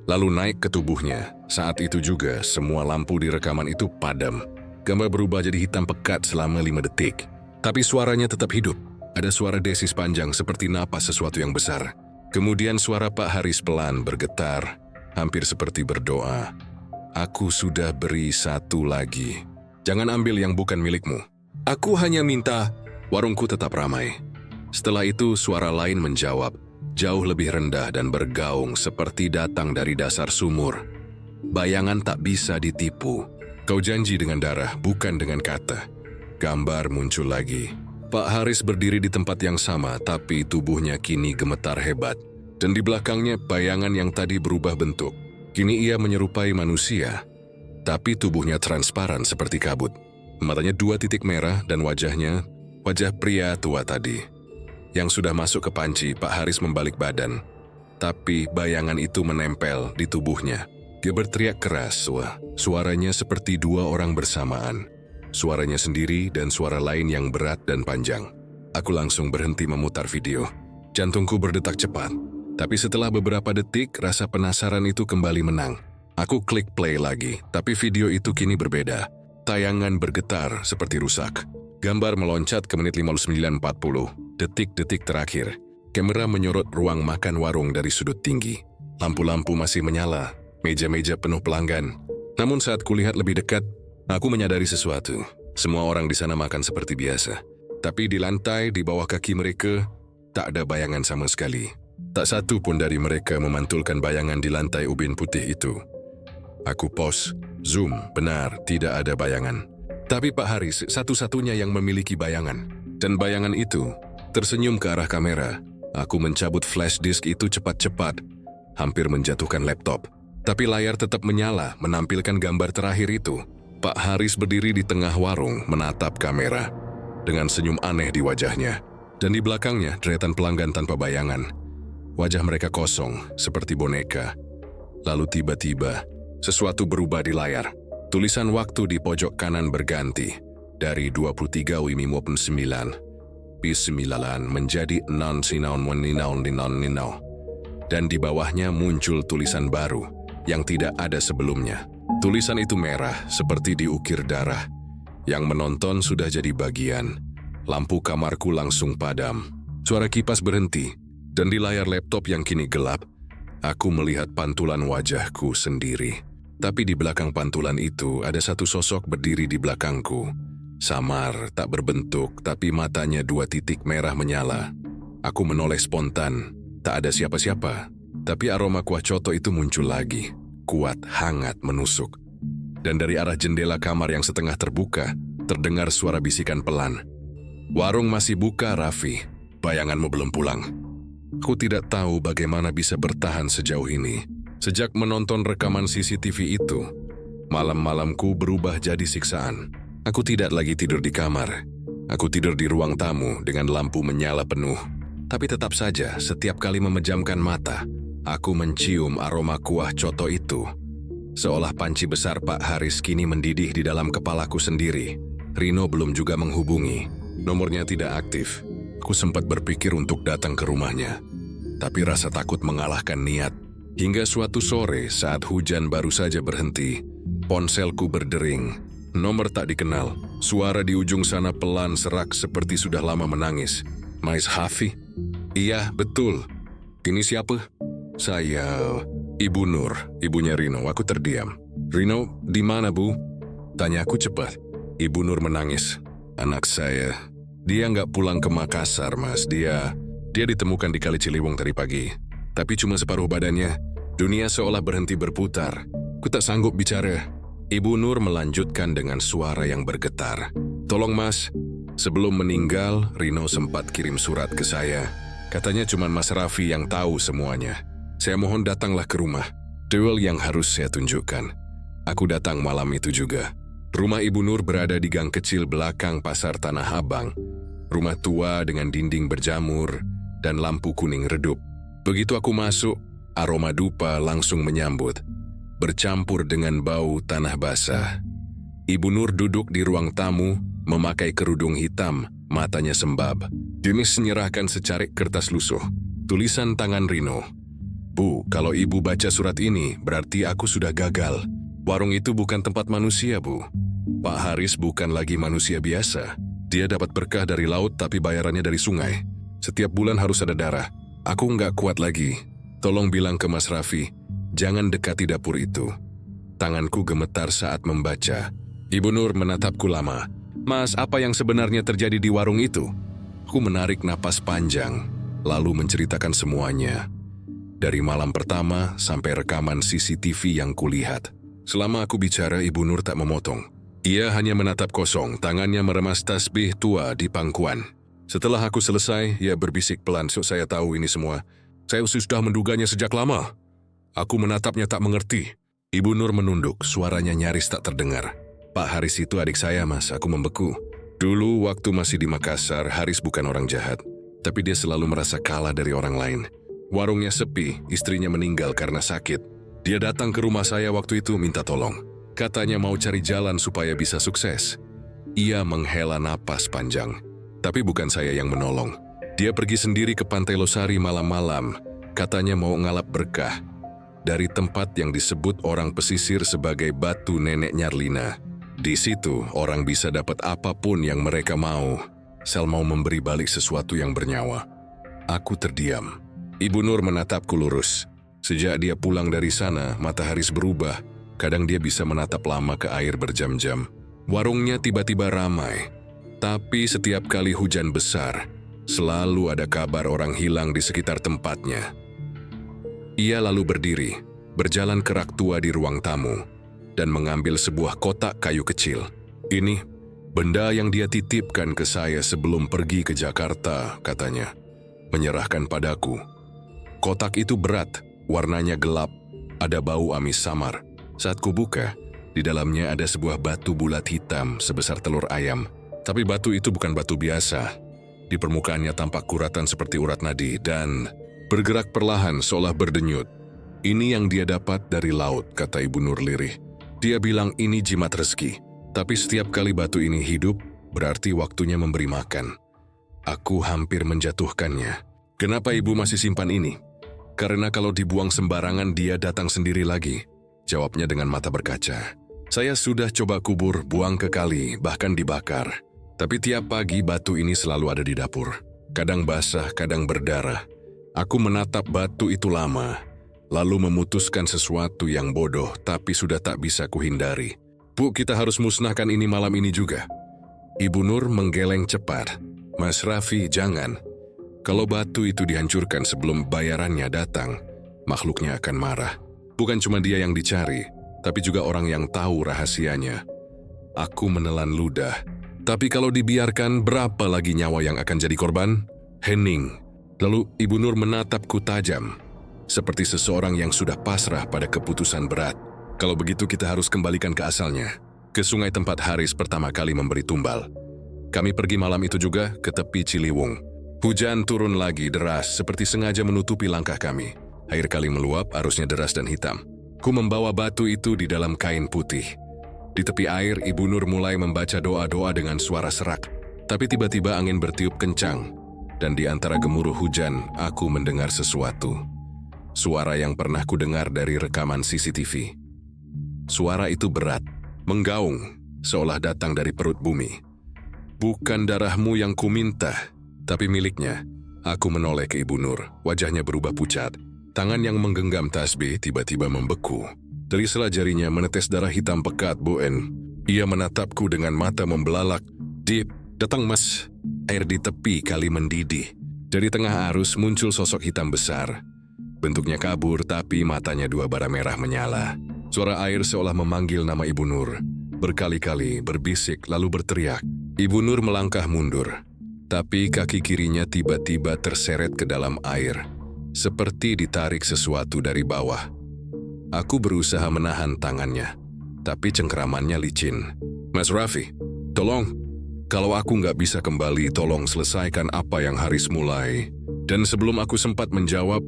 lalu naik ke tubuhnya. Saat itu juga, semua lampu di rekaman itu padam. Gambar berubah jadi hitam pekat selama 5 detik. Tapi suaranya tetap hidup. Ada suara desis panjang seperti napas sesuatu yang besar. Kemudian suara Pak Haris pelan bergetar, hampir seperti berdoa. Aku sudah beri satu lagi. Jangan ambil yang bukan milikmu. Aku hanya minta warungku tetap ramai. Setelah itu suara lain menjawab, jauh lebih rendah dan bergaung seperti datang dari dasar sumur. Bayangan tak bisa ditipu. Kau janji dengan darah, bukan dengan kata. Gambar muncul lagi. Pak Haris berdiri di tempat yang sama, tapi tubuhnya kini gemetar hebat. Dan di belakangnya bayangan yang tadi berubah bentuk. Kini ia menyerupai manusia, tapi tubuhnya transparan seperti kabut. Matanya 2 titik merah dan wajahnya, wajah pria tua tadi. Yang sudah masuk ke panci, Pak Haris membalik badan. Tapi bayangan itu menempel di tubuhnya. Dia berteriak keras, suaranya seperti 2 orang bersamaan. Suaranya sendiri dan suara lain yang berat dan panjang. Aku langsung berhenti memutar video. Jantungku berdetak cepat. Tapi setelah beberapa detik, rasa penasaran itu kembali menang. Aku klik play lagi, tapi video itu kini berbeda. Tayangan bergetar seperti rusak. Gambar meloncat ke menit 59.40, detik-detik terakhir. Kamera menyorot ruang makan warung dari sudut tinggi. Lampu-lampu masih menyala, meja-meja penuh pelanggan. Namun saat kulihat lebih dekat, aku menyadari sesuatu. Semua orang di sana makan seperti biasa. Tapi di lantai di bawah kaki mereka, tak ada bayangan sama sekali. Tak satu pun dari mereka memantulkan bayangan di lantai ubin putih itu. Aku pause, zoom, benar, tidak ada bayangan. Tapi Pak Haris satu-satunya yang memiliki bayangan. Dan bayangan itu tersenyum ke arah kamera. Aku mencabut flash disk itu cepat-cepat, hampir menjatuhkan laptop. Tapi layar tetap menyala, menampilkan gambar terakhir itu. Pak Haris berdiri di tengah warung menatap kamera, dengan senyum aneh di wajahnya. Dan di belakangnya deretan pelanggan tanpa bayangan. Wajah mereka kosong, seperti boneka. Lalu tiba-tiba, sesuatu berubah di layar. Tulisan waktu di pojok kanan berganti. Dari 23 Wimi 9 P9 menjadi 6 Sinaun Meninaun Ninaun Ninau. Dan di bawahnya muncul tulisan baru, yang tidak ada sebelumnya. Tulisan itu merah, seperti diukir darah. Yang menonton sudah jadi bagian. Lampu kamarku langsung padam. Suara kipas berhenti. Dan di layar laptop yang kini gelap, aku melihat pantulan wajahku sendiri. Tapi di belakang pantulan itu ada satu sosok berdiri di belakangku. Samar, tak berbentuk, tapi matanya 2 titik merah menyala. Aku menoleh spontan. Tak ada siapa-siapa. Tapi aroma kuah coto itu muncul lagi. Kuat, hangat, menusuk. Dan dari arah jendela kamar yang setengah terbuka, terdengar suara bisikan pelan. Warung masih buka, Raffi. Bayanganmu belum pulang. Aku tidak tahu bagaimana bisa bertahan sejauh ini. Sejak menonton rekaman CCTV itu, malam-malamku berubah jadi siksaan. Aku tidak lagi tidur di kamar. Aku tidur di ruang tamu dengan lampu menyala penuh. Tapi tetap saja, setiap kali memejamkan mata, aku mencium aroma kuah coto itu. Seolah panci besar Pak Haris kini mendidih di dalam kepalaku sendiri. Rino belum juga menghubungi. Nomornya tidak aktif. Aku sempat berpikir untuk datang ke rumahnya, tapi rasa takut mengalahkan niat. Hingga suatu sore saat hujan baru saja berhenti, Ponselku berdering. Nomor tak dikenal. Suara di ujung sana pelan serak seperti sudah lama menangis. Mas Hafi? Iya, betul. Ini siapa? Saya, Ibu Nur, ibunya Rino. Aku terdiam. Rino, di mana, Bu? Tanyaku cepat. Ibu Nur menangis. Anak saya, dia nggak pulang ke Makassar, Mas. Dia ditemukan di Kali Ciliwung tadi pagi. Tapi cuma separuh badannya. Dunia seolah berhenti berputar. Ku tak sanggup bicara. Ibu Nur melanjutkan dengan suara yang bergetar. Tolong Mas, sebelum meninggal, Rino sempat kirim surat ke saya. Katanya cuma Mas Raffi yang tahu semuanya. Saya mohon datanglah ke rumah. Duel yang harus saya tunjukkan. Aku datang malam itu juga. Rumah Ibu Nur berada di gang kecil belakang Pasar Tanah Abang. Rumah tua dengan dinding berjamur dan lampu kuning redup. Begitu aku masuk, aroma dupa langsung menyambut, bercampur dengan bau tanah basah. Ibu Nur duduk di ruang tamu, memakai kerudung hitam, matanya sembab. Dinis menyerahkan secarik kertas lusuh, tulisan tangan Rino. Bu, kalau ibu baca surat ini, berarti aku sudah gagal. Warung itu bukan tempat manusia, Bu. Pak Haris bukan lagi manusia biasa. Dia dapat berkah dari laut, tapi bayarannya dari sungai. Setiap bulan harus ada darah. Aku nggak kuat lagi. Tolong bilang ke Mas Raffi, jangan dekati dapur itu. Tanganku gemetar saat membaca. Ibu Nur menatapku lama. Mas, apa yang sebenarnya terjadi di warung itu? Aku menarik napas panjang, lalu menceritakan semuanya. Dari malam pertama sampai rekaman CCTV yang kulihat. Selama aku bicara, Ibu Nur tak memotong. Ia hanya menatap kosong, tangannya meremas tasbih tua di pangkuan. Setelah aku selesai, ia berbisik pelan, saya tahu ini semua. Saya sudah menduganya sejak lama. Aku menatapnya tak mengerti. Ibu Nur menunduk, suaranya nyaris tak terdengar. Pak Haris itu adik saya, Mas, aku membeku. Dulu waktu masih di Makassar, Haris bukan orang jahat. Tapi dia selalu merasa kalah dari orang lain. Warungnya sepi, istrinya meninggal karena sakit. Dia datang ke rumah saya waktu itu minta tolong. Katanya mau cari jalan supaya bisa sukses. Ia menghela napas panjang. Tapi bukan saya yang menolong. Dia pergi sendiri ke Pantai Losari malam-malam. Katanya mau ngalap berkah. Dari tempat yang disebut orang pesisir sebagai Batu Nenek Nyarlina. Di situ orang bisa dapat apapun yang mereka mau. Sel mau memberi balik sesuatu yang bernyawa. Aku terdiam. Ibu Nur menatapku lurus. Sejak dia pulang dari sana, mata Haris berubah. Kadang dia bisa menatap lama ke air berjam-jam. Warungnya tiba-tiba ramai. Tapi setiap kali hujan besar, selalu ada kabar orang hilang di sekitar tempatnya. Ia lalu berdiri, berjalan ke rak tua di ruang tamu, dan mengambil sebuah kotak kayu kecil. Ini, benda yang dia titipkan ke saya sebelum pergi ke Jakarta, katanya. Menyerahkan padaku. Kotak itu berat, warnanya gelap, ada bau amis samar. Saat kubuka, di dalamnya ada sebuah batu bulat hitam sebesar telur ayam. Tapi batu itu bukan batu biasa. Di permukaannya tampak kuratan seperti urat nadi dan bergerak perlahan seolah berdenyut. Ini yang dia dapat dari laut, kata Ibu Nur lirih. Dia bilang ini jimat rezeki. Tapi setiap kali batu ini hidup, berarti waktunya memberi makan. Aku hampir menjatuhkannya. Kenapa ibu masih simpan ini? Karena kalau dibuang sembarangan dia datang sendiri lagi. Jawabnya dengan mata berkaca. Saya sudah coba kubur, buang ke kali, bahkan dibakar. Tapi tiap pagi batu ini selalu ada di dapur. Kadang basah, kadang berdarah. Aku menatap batu itu lama, lalu memutuskan sesuatu yang bodoh tapi sudah tak bisa kuhindari. Bu, kita harus musnahkan ini malam ini juga. Ibu Nur menggeleng cepat. Mas Raffi, jangan. Kalau batu itu dihancurkan sebelum bayarannya datang, makhluknya akan marah. Bukan cuma dia yang dicari, tapi juga orang yang tahu rahasianya. Aku menelan ludah. Tapi kalau dibiarkan, berapa lagi nyawa yang akan jadi korban? Hening. Lalu Ibu Nur menatapku tajam, seperti seseorang yang sudah pasrah pada keputusan berat. Kalau begitu kita harus kembalikan ke asalnya, ke sungai tempat Haris pertama kali memberi tumbal. Kami pergi malam itu juga ke tepi Ciliwung. Hujan turun lagi deras seperti sengaja menutupi langkah kami. Air kali meluap, arusnya deras dan hitam. Ku membawa batu itu di dalam kain putih. Di tepi air, Ibu Nur mulai membaca doa-doa dengan suara serak. Tapi tiba-tiba angin bertiup kencang. Dan di antara gemuruh hujan, aku mendengar sesuatu. Suara yang pernah ku dengar dari rekaman CCTV. Suara itu berat, menggaung, seolah datang dari perut bumi. Bukan darahmu yang kuminta, tapi miliknya. Aku menoleh ke Ibu Nur, wajahnya berubah pucat. Tangan yang menggenggam tasbih tiba-tiba membeku. Dari sela jarinya menetes darah hitam pekat, Bu En. Ia menatapku dengan mata membelalak. "Dip, datang Mas." Air di tepi kali mendidih. Dari tengah arus muncul sosok hitam besar. Bentuknya kabur, tapi matanya 2 bara merah menyala. Suara air seolah memanggil nama Ibu Nur. Berkali-kali berbisik lalu berteriak. Ibu Nur melangkah mundur. Tapi kaki kirinya tiba-tiba terseret ke dalam air. Seperti ditarik sesuatu dari bawah. Aku berusaha menahan tangannya. Tapi cengkeramannya licin. "Mas Raffi, tolong. Kalau aku nggak bisa kembali, tolong selesaikan apa yang Haris mulai." Dan sebelum aku sempat menjawab,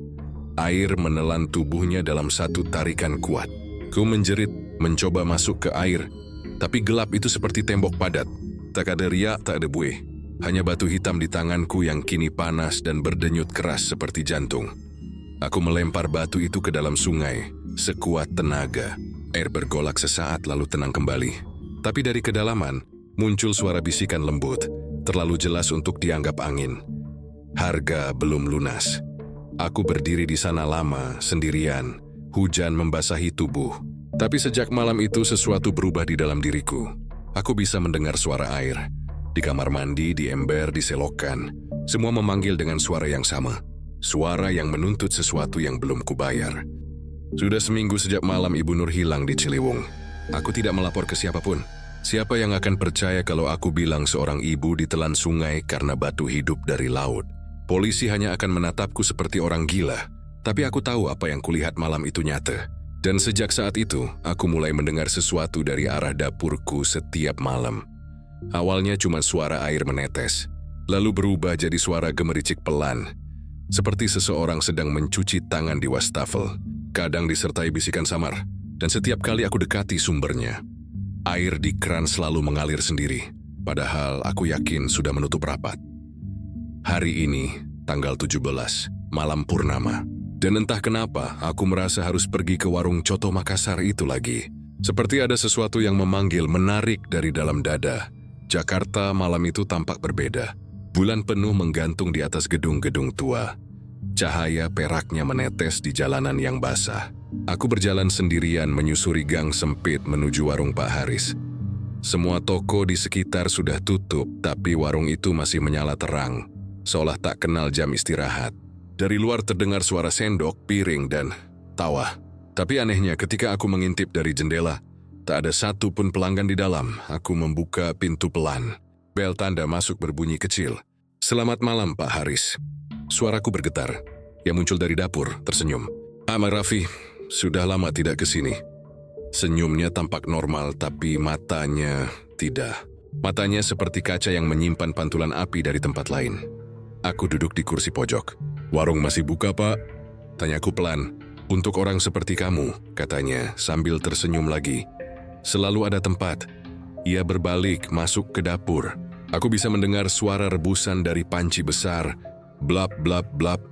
air menelan tubuhnya dalam satu tarikan kuat. Ku menjerit, mencoba masuk ke air. Tapi gelap itu seperti tembok padat. Tak ada riak, tak ada buih. Hanya batu hitam di tanganku yang kini panas dan berdenyut keras seperti jantung. Aku melempar batu itu ke dalam sungai, sekuat tenaga. Air bergolak sesaat lalu tenang kembali. Tapi dari kedalaman, muncul suara bisikan lembut, terlalu jelas untuk dianggap angin. Harga belum lunas. Aku berdiri di sana lama, sendirian. Hujan membasahi tubuh. Tapi sejak malam itu sesuatu berubah di dalam diriku. Aku bisa mendengar suara air. Di kamar mandi, di ember, di selokan. Semua memanggil dengan suara yang sama. Suara yang menuntut sesuatu yang belum kubayar. Sudah seminggu sejak malam Ibu Nur hilang di Ciliwung. Aku tidak melapor ke siapapun. Siapa yang akan percaya kalau aku bilang seorang ibu ditelan sungai karena batu hidup dari laut? Polisi hanya akan menatapku seperti orang gila. Tapi aku tahu apa yang kulihat malam itu nyata. Dan sejak saat itu, aku mulai mendengar sesuatu dari arah dapurku setiap malam. Awalnya cuma suara air menetes, lalu berubah jadi suara gemericik pelan. Seperti seseorang sedang mencuci tangan di wastafel. Kadang disertai bisikan samar. Dan setiap kali aku dekati sumbernya, air di keran selalu mengalir sendiri, padahal aku yakin sudah menutup rapat. Hari ini, tanggal 17, malam purnama. Dan entah kenapa, aku merasa harus pergi ke warung Coto Makassar itu lagi. Seperti ada sesuatu yang memanggil, menarik dari dalam dada. Jakarta malam itu tampak berbeda. Bulan penuh menggantung di atas gedung-gedung tua. Cahaya peraknya menetes di jalanan yang basah. Aku berjalan sendirian menyusuri gang sempit menuju warung Pak Haris. Semua toko di sekitar sudah tutup, tapi warung itu masih menyala terang, seolah tak kenal jam istirahat. Dari luar terdengar suara sendok, piring, dan tawa. Tapi anehnya ketika aku mengintip dari jendela, tak ada satu pun pelanggan di dalam. Aku membuka pintu pelan. Bel tanda masuk berbunyi kecil. "Selamat malam, Pak Haris." Suaraku bergetar. Yang muncul dari dapur tersenyum. "Mas Raffi, sudah lama tidak ke sini." Senyumnya tampak normal, tapi matanya tidak. Matanya seperti kaca yang menyimpan pantulan api dari tempat lain. Aku duduk di kursi pojok. "Warung masih buka, Pak?" Tanyaku pelan. "Untuk orang seperti kamu," katanya sambil tersenyum lagi. "Selalu ada tempat." Ia berbalik masuk ke dapur. Aku bisa mendengar suara rebusan dari panci besar. Blap, blap, blap.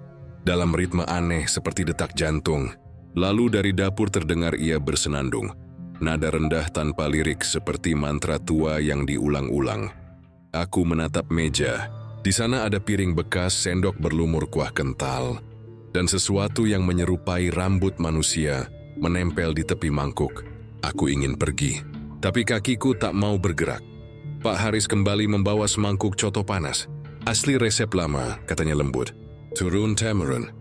Dalam ritme aneh seperti detak jantung. Lalu dari dapur terdengar ia bersenandung. Nada rendah tanpa lirik seperti mantra tua yang diulang-ulang. Aku menatap meja. Di sana ada piring bekas, sendok berlumur kuah kental. Dan sesuatu yang menyerupai rambut manusia menempel di tepi mangkuk. Aku ingin pergi, tapi kakiku tak mau bergerak. Pak Haris kembali membawa semangkuk coto panas. "Asli resep lama," katanya lembut. "Turun tamarind.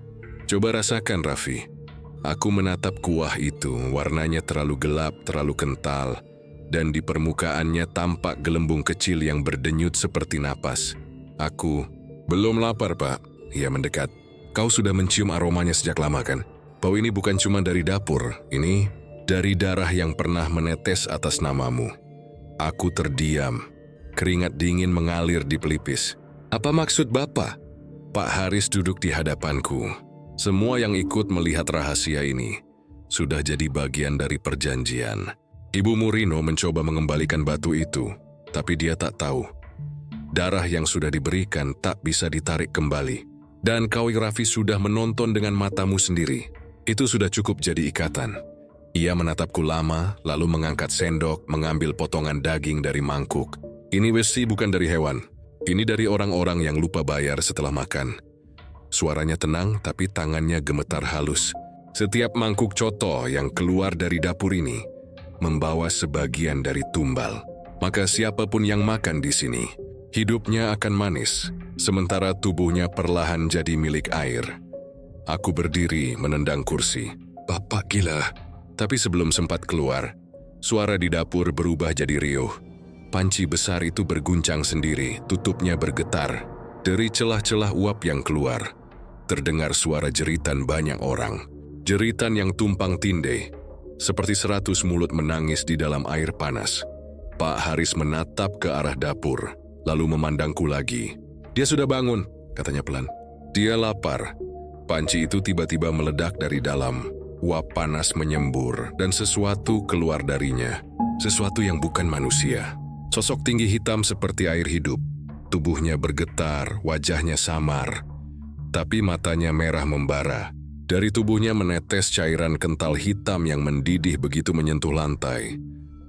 Coba rasakan, Raffi." Aku menatap kuah itu, warnanya terlalu gelap, terlalu kental, dan di permukaannya tampak gelembung kecil yang berdenyut seperti napas. Aku, "Belum lapar, Pak." Ia mendekat. "Kau sudah mencium aromanya sejak lama, kan? Bau ini bukan cuma dari dapur, ini dari darah yang pernah menetes atas namamu." Aku terdiam. Keringat dingin mengalir di pelipis. "Apa maksud Bapak?" Pak Haris duduk di hadapanku. Semua yang ikut melihat rahasia ini sudah jadi bagian dari perjanjian. Ibu Murino mencoba mengembalikan batu itu, tapi dia tak tahu. Darah yang sudah diberikan tak bisa ditarik kembali. Dan kau, Raffi, sudah menonton dengan matamu sendiri. Itu sudah cukup jadi ikatan. Ia menatapku lama, lalu mengangkat sendok, mengambil potongan daging dari mangkuk. Ini besi bukan dari hewan. Ini dari orang-orang yang lupa bayar setelah makan. Suaranya tenang, tapi tangannya gemetar halus. Setiap mangkuk coto yang keluar dari dapur ini membawa sebagian dari tumbal. Maka siapapun yang makan di sini, hidupnya akan manis, sementara tubuhnya perlahan jadi milik air. Aku berdiri menendang kursi. Bapak gila. Tapi sebelum sempat keluar, suara di dapur berubah jadi riuh. Panci besar itu berguncang sendiri, tutupnya bergetar. Dari celah-celah uap yang keluar, terdengar suara jeritan banyak orang. Jeritan yang tumpang tindih, seperti 100 mulut menangis di dalam air panas. Pak Haris menatap ke arah dapur, lalu memandangku lagi. Dia sudah bangun, katanya pelan. Dia lapar. Panci itu tiba-tiba meledak dari dalam. Uap panas menyembur dan sesuatu keluar darinya. Sesuatu yang bukan manusia. Sosok tinggi hitam seperti air hidup. Tubuhnya bergetar, wajahnya samar. Tapi matanya merah membara. Dari tubuhnya menetes cairan kental hitam yang mendidih begitu menyentuh lantai.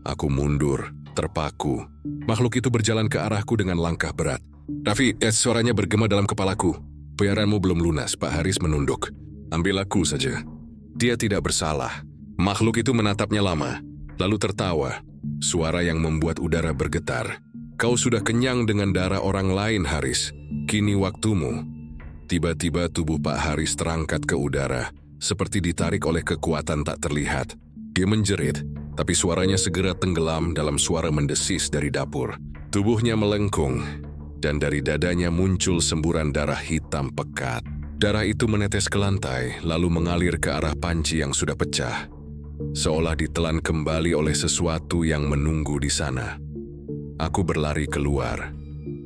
Aku mundur, terpaku. Makhluk itu berjalan ke arahku dengan langkah berat. Raffi, suaranya bergema dalam kepalaku. Bayaranmu belum lunas, Pak Haris menunduk. Ambil aku saja. Dia tidak bersalah. Makhluk itu menatapnya lama, lalu tertawa. Suara yang membuat udara bergetar. Kau sudah kenyang dengan darah orang lain, Haris. Kini waktumu. Tiba-tiba tubuh Pak Haris terangkat ke udara, seperti ditarik oleh kekuatan tak terlihat. Dia menjerit, tapi suaranya segera tenggelam dalam suara mendesis dari dapur. Tubuhnya melengkung, dan dari dadanya muncul semburan darah hitam pekat. Darah itu menetes ke lantai, lalu mengalir ke arah panci yang sudah pecah. Seolah ditelan kembali oleh sesuatu yang menunggu di sana. Aku berlari keluar,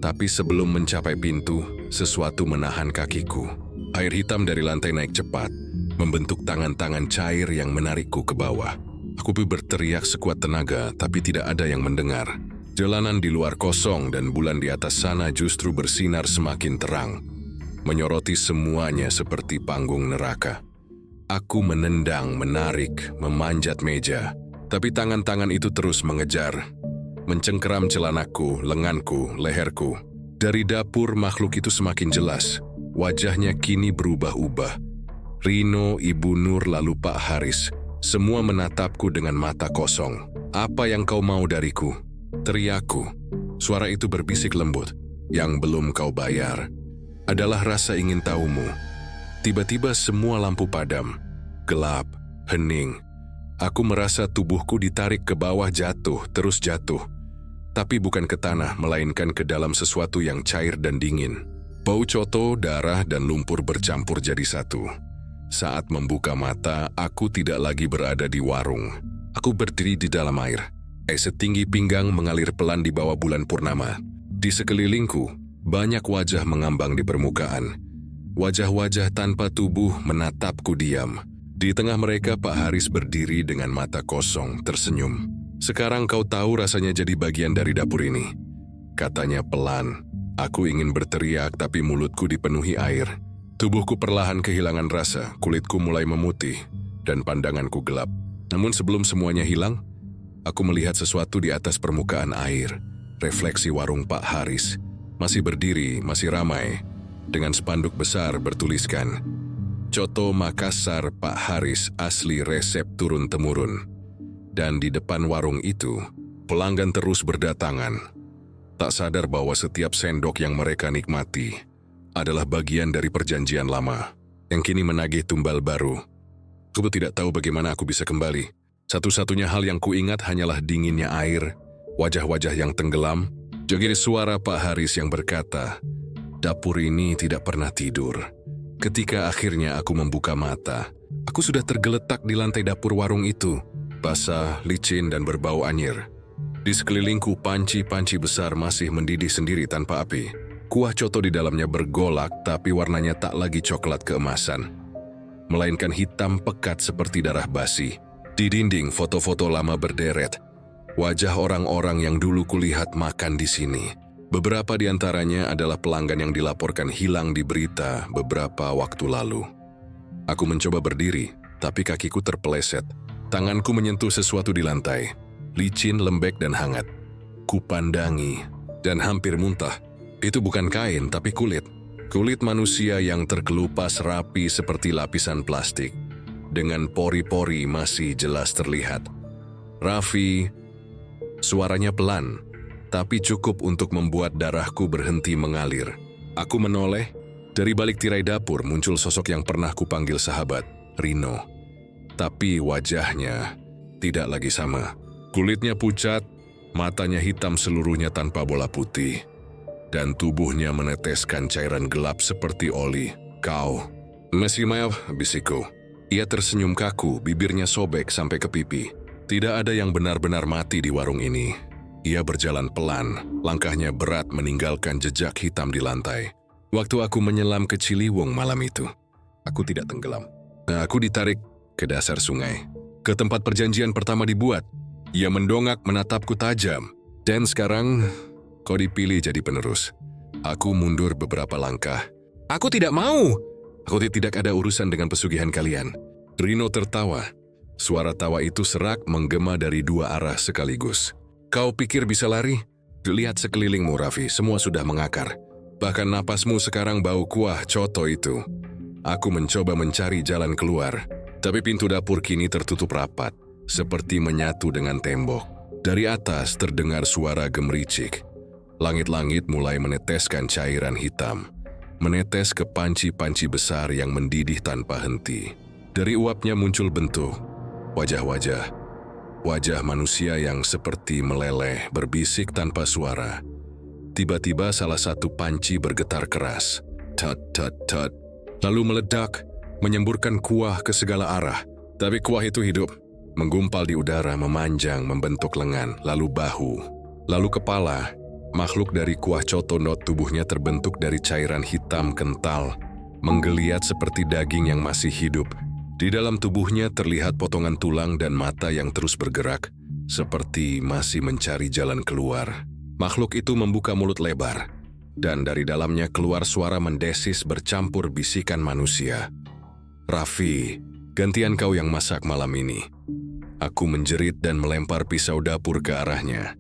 tapi sebelum mencapai pintu, sesuatu menahan kakiku. Air hitam dari lantai naik cepat, membentuk tangan-tangan cair yang menarikku ke bawah. Aku berteriak sekuat tenaga, tapi tidak ada yang mendengar. Jalanan di luar kosong dan bulan di atas sana justru bersinar semakin terang, menyoroti semuanya seperti panggung neraka. Aku menendang, menarik, memanjat meja, tapi tangan-tangan itu terus mengejar, mencengkeram celanaku, lenganku, leherku. Dari dapur makhluk itu semakin jelas, wajahnya kini berubah-ubah. Rino, Ibu Nur, lalu Pak Haris, semua menatapku dengan mata kosong. Apa yang kau mau dariku? Teriakku. Suara itu berbisik lembut. Yang belum kau bayar adalah rasa ingin tahumu. Tiba-tiba semua lampu padam. Gelap, hening. Aku merasa tubuhku ditarik ke bawah, jatuh, terus jatuh. Tapi bukan ke tanah, melainkan ke dalam sesuatu yang cair dan dingin. Bau coto, darah, dan lumpur bercampur jadi satu. Saat membuka mata, aku tidak lagi berada di warung. Aku berdiri di dalam air. Air setinggi pinggang mengalir pelan di bawah bulan purnama. Di sekelilingku, banyak wajah mengambang di permukaan. Wajah-wajah tanpa tubuh menatapku diam. Di tengah mereka Pak Haris berdiri dengan mata kosong, tersenyum. Sekarang kau tahu rasanya jadi bagian dari dapur ini, katanya pelan. Aku ingin berteriak tapi mulutku dipenuhi air. Tubuhku perlahan kehilangan rasa, kulitku mulai memutih, dan pandanganku gelap. Namun sebelum semuanya hilang, aku melihat sesuatu di atas permukaan air. Refleksi warung Pak Haris. Masih berdiri, masih ramai, dengan spanduk besar bertuliskan, Coto Makassar Pak Haris asli resep turun-temurun. Dan di depan warung itu, pelanggan terus berdatangan. Tak sadar bahwa setiap sendok yang mereka nikmati adalah bagian dari perjanjian lama, yang kini menagih tumbal baru. Aku tidak tahu bagaimana aku bisa kembali. Satu-satunya hal yang kuingat hanyalah dinginnya air, wajah-wajah yang tenggelam, juga suara Pak Haris yang berkata, dapur ini tidak pernah tidur. Ketika akhirnya aku membuka mata, aku sudah tergeletak di lantai dapur warung itu, basah, licin, dan berbau anyir. Di sekelilingku panci-panci besar masih mendidih sendiri tanpa api. Kuah coto di dalamnya bergolak, tapi warnanya tak lagi coklat keemasan, melainkan hitam pekat seperti darah basi. Di dinding foto-foto lama berderet, wajah orang-orang yang dulu kulihat makan di sini. Beberapa di antaranya adalah pelanggan yang dilaporkan hilang di berita beberapa waktu lalu. Aku mencoba berdiri, tapi kakiku terpeleset. Tanganku menyentuh sesuatu di lantai. Licin, lembek, dan hangat. Kupandangi dan hampir muntah. Itu bukan kain, tapi kulit. Kulit manusia yang terkelupas rapi seperti lapisan plastik. Dengan pori-pori masih jelas terlihat. Raffi, suaranya pelan, tapi cukup untuk membuat darahku berhenti mengalir. Aku menoleh, dari balik tirai dapur muncul sosok yang pernah kupanggil sahabat, Rino. Tapi wajahnya tidak lagi sama. Kulitnya pucat, matanya hitam seluruhnya tanpa bola putih, dan tubuhnya meneteskan cairan gelap seperti oli. Kau, Messi Maaf, bisikku. Ia tersenyum kaku, bibirnya sobek sampai ke pipi. Tidak ada yang benar-benar mati di warung ini. Ia berjalan pelan, langkahnya berat meninggalkan jejak hitam di lantai. Waktu aku menyelam ke Ciliwung malam itu, aku tidak tenggelam. Aku ditarik ke dasar sungai, ke tempat perjanjian pertama dibuat. Ia mendongak menatapku tajam. Dan sekarang, kau dipilih jadi penerus. Aku mundur beberapa langkah. Aku tidak mau! Aku tidak ada urusan dengan pesugihan kalian. Rino tertawa. Suara tawa itu serak menggema dari dua arah sekaligus. Kau pikir bisa lari? Lihat sekelilingmu, Raffi, semua sudah mengakar. Bahkan napasmu sekarang bau kuah coto itu. Aku mencoba mencari jalan keluar, tapi pintu dapur kini tertutup rapat, seperti menyatu dengan tembok. Dari atas terdengar suara gemericik. Langit-langit mulai meneteskan cairan hitam, menetes ke panci-panci besar yang mendidih tanpa henti. Dari uapnya muncul bentuk, wajah manusia yang seperti meleleh, berbisik tanpa suara. Tiba-tiba salah satu panci bergetar keras. Tat, tat, tat. Lalu meledak, menyemburkan kuah ke segala arah. Tapi kuah itu hidup, menggumpal di udara, memanjang, membentuk lengan, lalu bahu, lalu kepala. Makhluk dari kuah cotonot tubuhnya terbentuk dari cairan hitam kental, menggeliat seperti daging yang masih hidup. Di dalam tubuhnya terlihat potongan tulang dan mata yang terus bergerak, seperti masih mencari jalan keluar. Makhluk itu membuka mulut lebar, dan dari dalamnya keluar suara mendesis bercampur bisikan manusia. Raffi, gantian kau yang masak malam ini. Aku menjerit dan melempar pisau dapur ke arahnya.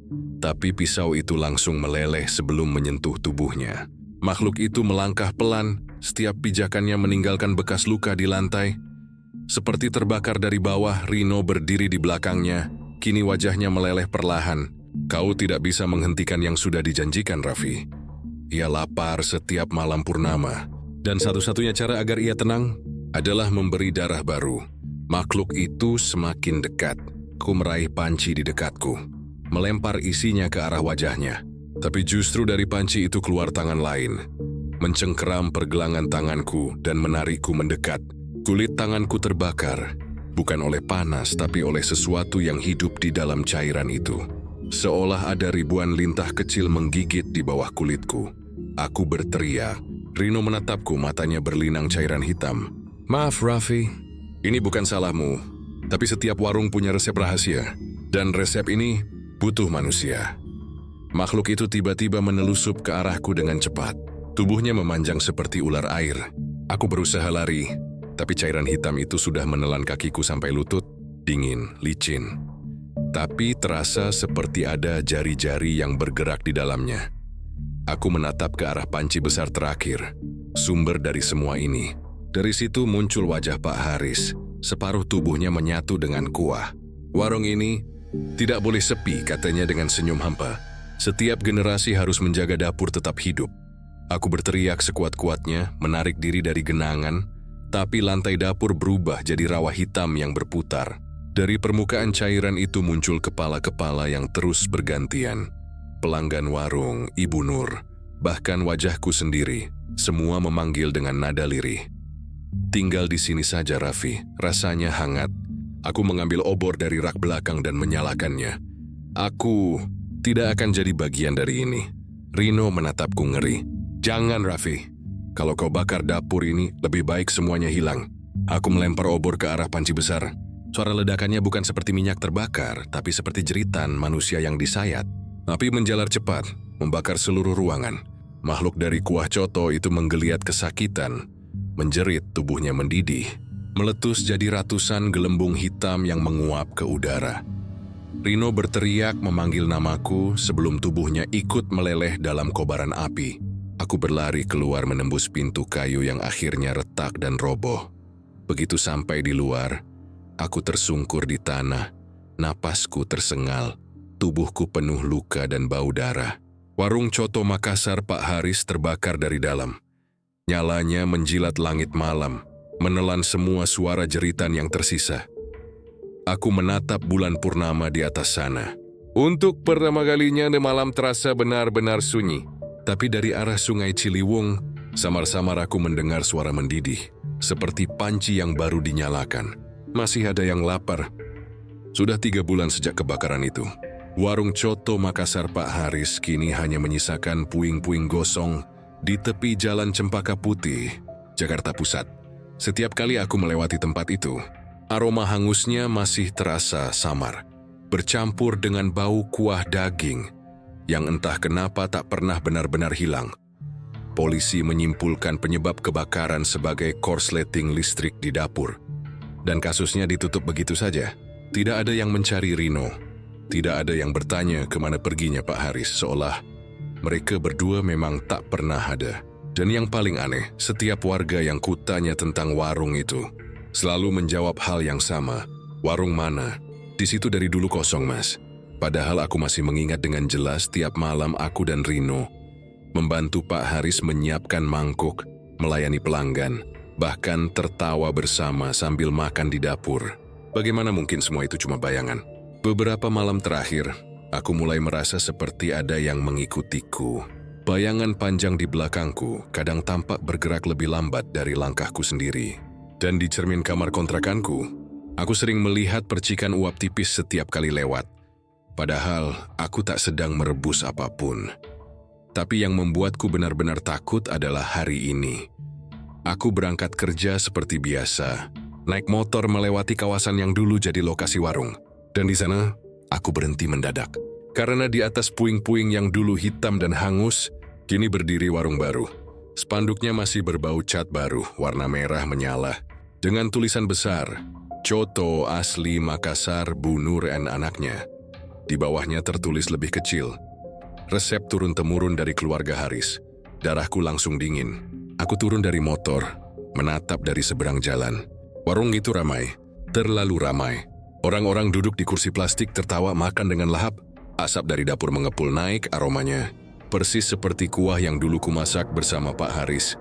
Tapi pisau itu langsung meleleh sebelum menyentuh tubuhnya. Makhluk itu melangkah pelan, setiap pijakannya meninggalkan bekas luka di lantai. Seperti terbakar dari bawah, Rino berdiri di belakangnya. Kini wajahnya meleleh perlahan. Kau tidak bisa menghentikan yang sudah dijanjikan, Raffi. Ia lapar setiap malam purnama. Dan satu-satunya cara agar ia tenang adalah memberi darah baru. Makhluk itu semakin dekat. Ku meraih panci di dekatku, melempar isinya ke arah wajahnya. Tapi justru dari panci itu keluar tangan lain, mencengkeram pergelangan tanganku dan menarikku mendekat. Kulit tanganku terbakar, bukan oleh panas tapi oleh sesuatu yang hidup di dalam cairan itu. Seolah ada ribuan lintah kecil menggigit di bawah kulitku. Aku berteriak. Rino menatapku, matanya berlinang cairan hitam. Maaf, Raffi, ini bukan salahmu, tapi setiap warung punya resep rahasia. Dan resep ini butuh manusia. Makhluk itu tiba-tiba menelusup ke arahku dengan cepat. Tubuhnya memanjang seperti ular air. Aku berusaha lari, tapi cairan hitam itu sudah menelan kakiku sampai lutut, dingin, licin. Tapi terasa seperti ada jari-jari yang bergerak di dalamnya. Aku menatap ke arah panci besar terakhir, sumber dari semua ini. Dari situ muncul wajah Pak Haris, separuh tubuhnya menyatu dengan kuah. Warung ini tidak boleh sepi, katanya dengan senyum hampa. Setiap generasi harus menjaga dapur tetap hidup. Aku berteriak sekuat-kuatnya, menarik diri dari genangan, tapi lantai dapur berubah jadi rawa hitam yang berputar. Dari permukaan cairan itu muncul kepala-kepala yang terus bergantian. Pelanggan warung, Ibu Nur, bahkan wajahku sendiri, semua memanggil dengan nada lirih. Tinggal di sini saja, Raffi, rasanya hangat. Aku mengambil obor dari rak belakang dan menyalakannya. Aku tidak akan jadi bagian dari ini. Rino menatapku ngeri. Jangan, Raffi. Kalau kau bakar dapur ini, lebih baik semuanya hilang. Aku melempar obor ke arah panci besar. Suara ledakannya bukan seperti minyak terbakar, tapi seperti jeritan manusia yang disayat. Api menjalar cepat, membakar seluruh ruangan. Makhluk dari kuah coto itu menggeliat kesakitan, menjerit, tubuhnya mendidih. meletus jadi ratusan gelembung hitam yang menguap ke udara. Rino berteriak memanggil namaku sebelum tubuhnya ikut meleleh dalam kobaran api. Aku berlari keluar menembus pintu kayu yang akhirnya retak dan roboh. Begitu sampai di luar, aku tersungkur di tanah, napasku tersengal, tubuhku penuh luka dan bau darah. Warung Coto Makassar Pak Haris terbakar dari dalam. Nyalanya menjilat langit malam, menelan semua suara jeritan yang tersisa. Aku menatap bulan purnama di atas sana. Untuk pertama kalinya malam terasa benar-benar sunyi. Tapi dari arah sungai Ciliwung, samar-samar aku mendengar suara mendidih, seperti panci yang baru dinyalakan. Masih ada yang lapar. Sudah 3 bulan sejak kebakaran itu. Warung Coto Makassar Pak Haris kini hanya menyisakan puing-puing gosong di tepi Jalan Cempaka Putih, Jakarta Pusat. Setiap kali aku melewati tempat itu, aroma hangusnya masih terasa samar, bercampur dengan bau kuah daging yang entah kenapa tak pernah benar-benar hilang. Polisi menyimpulkan penyebab kebakaran sebagai korsleting listrik di dapur. Dan kasusnya ditutup begitu saja. Tidak ada yang mencari Rino. Tidak ada yang bertanya kemana perginya Pak Haris, seolah mereka berdua memang tak pernah ada. Dan yang paling aneh, setiap warga yang kutanya tentang warung itu selalu menjawab hal yang sama. Warung mana? Di situ dari dulu kosong, Mas. Padahal aku masih mengingat dengan jelas tiap malam aku dan Rino membantu Pak Haris menyiapkan mangkuk, melayani pelanggan, bahkan tertawa bersama sambil makan di dapur. Bagaimana mungkin semua itu cuma bayangan? Beberapa malam terakhir, aku mulai merasa seperti ada yang mengikutiku. Bayangan panjang di belakangku kadang tampak bergerak lebih lambat dari langkahku sendiri. Dan di cermin kamar kontrakanku, aku sering melihat percikan uap tipis setiap kali lewat. Padahal aku tak sedang merebus apapun. Tapi yang membuatku benar-benar takut adalah hari ini. Aku berangkat kerja seperti biasa, naik motor melewati kawasan yang dulu jadi lokasi warung. Dan di sana, aku berhenti mendadak. Karena di atas puing-puing yang dulu hitam dan hangus, kini berdiri warung baru. Spanduknya masih berbau cat baru, warna merah menyala. Dengan tulisan besar, Coto Asli Makassar Bu Nur and anaknya. Di bawahnya tertulis lebih kecil, resep turun-temurun dari keluarga Haris. Darahku langsung dingin. Aku turun dari motor, menatap dari seberang jalan. Warung itu ramai, terlalu ramai. Orang-orang duduk di kursi plastik tertawa makan dengan lahap. Asap dari dapur mengepul naik aromanya, persis seperti kuah yang dulu kumasak bersama Pak Haris.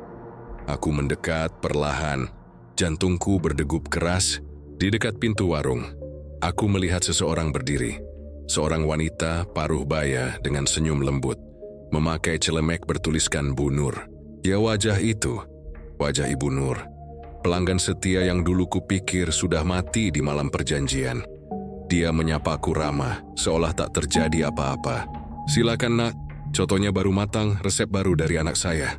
Aku mendekat perlahan, jantungku berdegup keras. Di dekat pintu warung, aku melihat seseorang berdiri. Seorang wanita paruh baya dengan senyum lembut, memakai celemek bertuliskan Bu Nur. Ya wajah itu, wajah Ibu Nur. Pelanggan setia yang dulu kupikir sudah mati di malam perjanjian. Dia menyapaku ramah, seolah tak terjadi apa-apa. Silakan nak, cotonya baru matang, resep baru dari anak saya.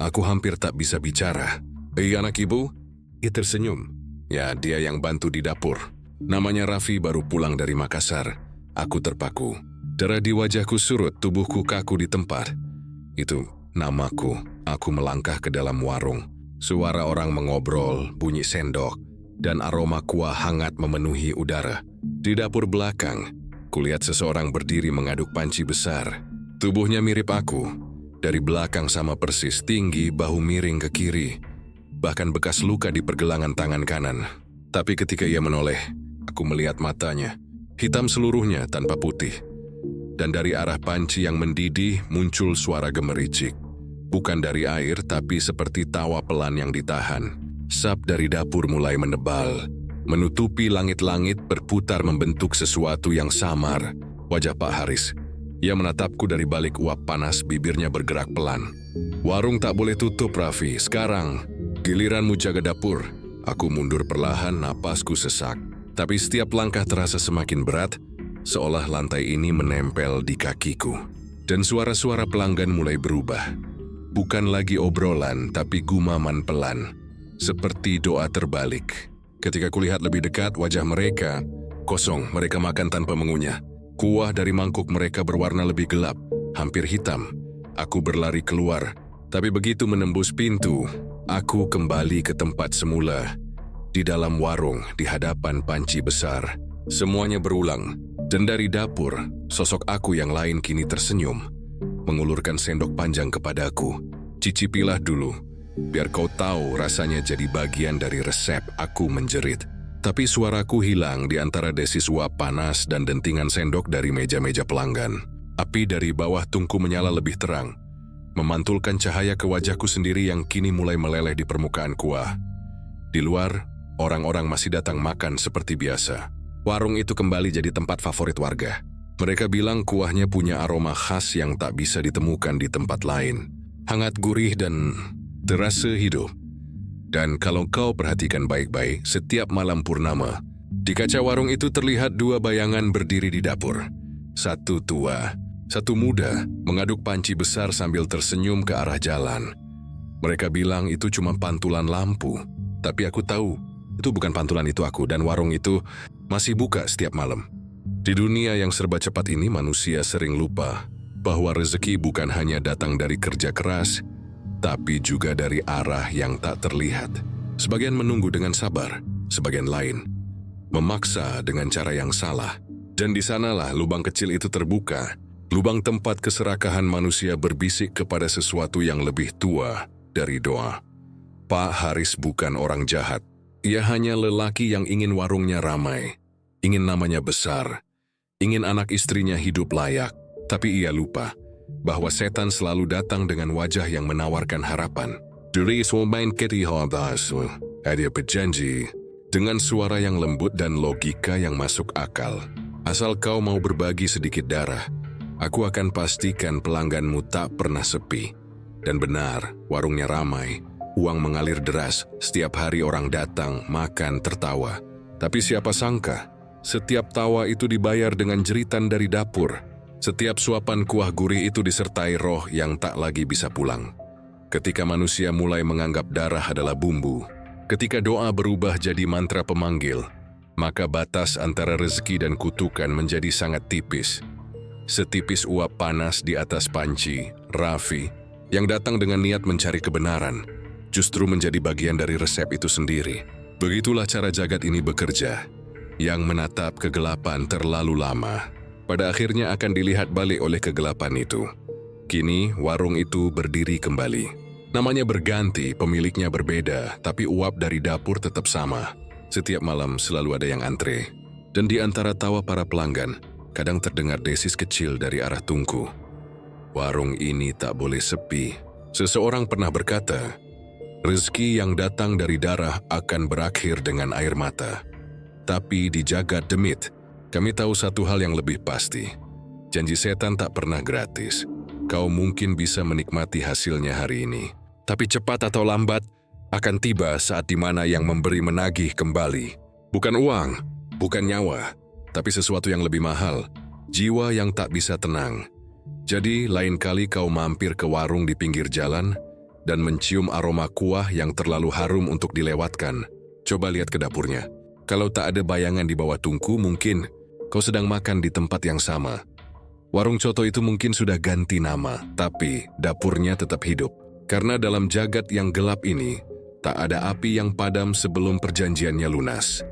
Aku hampir tak bisa bicara. Anak ibu? Ia tersenyum. Ya, dia yang bantu di dapur. Namanya Raffi, baru pulang dari Makassar. Aku terpaku. Darah di wajahku surut, tubuhku kaku di tempat. Itu namaku. Aku melangkah ke dalam warung. Suara orang mengobrol, bunyi sendok, dan aroma kuah hangat memenuhi udara. Di dapur belakang, kulihat seseorang berdiri mengaduk panci besar. Tubuhnya mirip aku. Dari belakang sama persis, tinggi, bahu miring ke kiri. Bahkan bekas luka di pergelangan tangan kanan. Tapi ketika ia menoleh, aku melihat matanya. Hitam seluruhnya tanpa putih. Dan dari arah panci yang mendidih muncul suara gemericik. Bukan dari air, tapi seperti tawa pelan yang ditahan. Sap dari dapur mulai menebal, menutupi langit-langit, berputar membentuk sesuatu yang samar. Wajah Pak Haris. Ia menatapku dari balik uap panas, bibirnya bergerak pelan. Warung tak boleh tutup, Raffi. Sekarang, giliranmu jaga dapur. Aku mundur perlahan, napasku sesak. Tapi setiap langkah terasa semakin berat, seolah lantai ini menempel di kakiku. Dan suara-suara pelanggan mulai berubah. Bukan lagi obrolan, tapi gumaman pelan. Seperti doa terbalik. Ketika kulihat lebih dekat, wajah mereka kosong. Mereka makan tanpa mengunyah. Kuah dari mangkuk mereka berwarna lebih gelap, hampir hitam. Aku berlari keluar. Tapi begitu menembus pintu, aku kembali ke tempat semula. di dalam warung, di hadapan panci besar. Semuanya berulang, dan dari dapur, sosok aku yang lain kini tersenyum, mengulurkan sendok panjang kepadaku. Cicipilah dulu, biar kau tahu rasanya jadi bagian dari resep, aku menjerit. Tapi suaraku hilang di antara desis uap panas dan dentingan sendok dari meja-meja pelanggan. Api dari bawah tungku menyala lebih terang, memantulkan cahaya ke wajahku sendiri yang kini mulai meleleh di permukaan kuah. Di luar, orang-orang masih datang makan seperti biasa. Warung itu kembali jadi tempat favorit warga. Mereka bilang kuahnya punya aroma khas yang tak bisa ditemukan di tempat lain. Hangat, gurih, dan terasa hidup. Dan kalau kau perhatikan baik-baik, setiap malam purnama, di kaca warung itu terlihat dua bayangan berdiri di dapur. Satu tua, satu muda, mengaduk panci besar sambil tersenyum ke arah jalan. Mereka bilang itu cuma pantulan lampu, tapi aku tahu itu bukan pantulan itu aku, dan warung itu masih buka setiap malam. Di dunia yang serba cepat ini, manusia sering lupa bahwa rezeki bukan hanya datang dari kerja keras, tapi juga dari arah yang tak terlihat. Sebagian menunggu dengan sabar, sebagian lain memaksa dengan cara yang salah. Dan di sanalah lubang kecil itu terbuka, lubang tempat keserakahan manusia berbisik kepada sesuatu yang lebih tua dari doa. Pak Haris bukan orang jahat. Ia hanya lelaki yang ingin warungnya ramai, ingin namanya besar, ingin anak istrinya hidup layak. Tapi ia lupa bahwa setan selalu datang dengan wajah yang menawarkan harapan. Dia berjanji dengan suara yang lembut dan logika yang masuk akal. Asal kau mau berbagi sedikit darah, aku akan pastikan pelangganmu tak pernah sepi. Dan benar, warungnya ramai. Uang mengalir deras, setiap hari orang datang, makan, tertawa. Tapi siapa sangka, setiap tawa itu dibayar dengan jeritan dari dapur. Setiap suapan kuah gurih itu disertai roh yang tak lagi bisa pulang. Ketika manusia mulai menganggap darah adalah bumbu, ketika doa berubah jadi mantra pemanggil, maka batas antara rezeki dan kutukan menjadi sangat tipis. Setipis uap panas di atas panci, Raffi, yang datang dengan niat mencari kebenaran, justru menjadi bagian dari resep itu sendiri. Begitulah cara jagat ini bekerja, yang menatap kegelapan terlalu lama, pada akhirnya akan dilihat balik oleh kegelapan itu. Kini, warung itu berdiri kembali. Namanya berganti, pemiliknya berbeda, tapi uap dari dapur tetap sama. Setiap malam selalu ada yang antre. Dan di antara tawa para pelanggan, kadang terdengar desis kecil dari arah tungku. Warung ini tak boleh sepi. Seseorang pernah berkata, rezeki yang datang dari darah akan berakhir dengan air mata. Tapi di jagat demit, kami tahu satu hal yang lebih pasti. Janji setan tak pernah gratis. Kau mungkin bisa menikmati hasilnya hari ini, tapi cepat atau lambat akan tiba saat di mana yang memberi menagih kembali. Bukan uang, bukan nyawa, tapi sesuatu yang lebih mahal, jiwa yang tak bisa tenang. Jadi lain kali kau mampir ke warung di pinggir jalan dan mencium aroma kuah yang terlalu harum untuk dilewatkan, coba lihat ke dapurnya. Kalau tak ada bayangan di bawah tungku, mungkin kau sedang makan di tempat yang sama. Warung coto itu mungkin sudah ganti nama, tapi dapurnya tetap hidup. Karena dalam jagat yang gelap ini, tak ada api yang padam sebelum perjanjiannya lunas.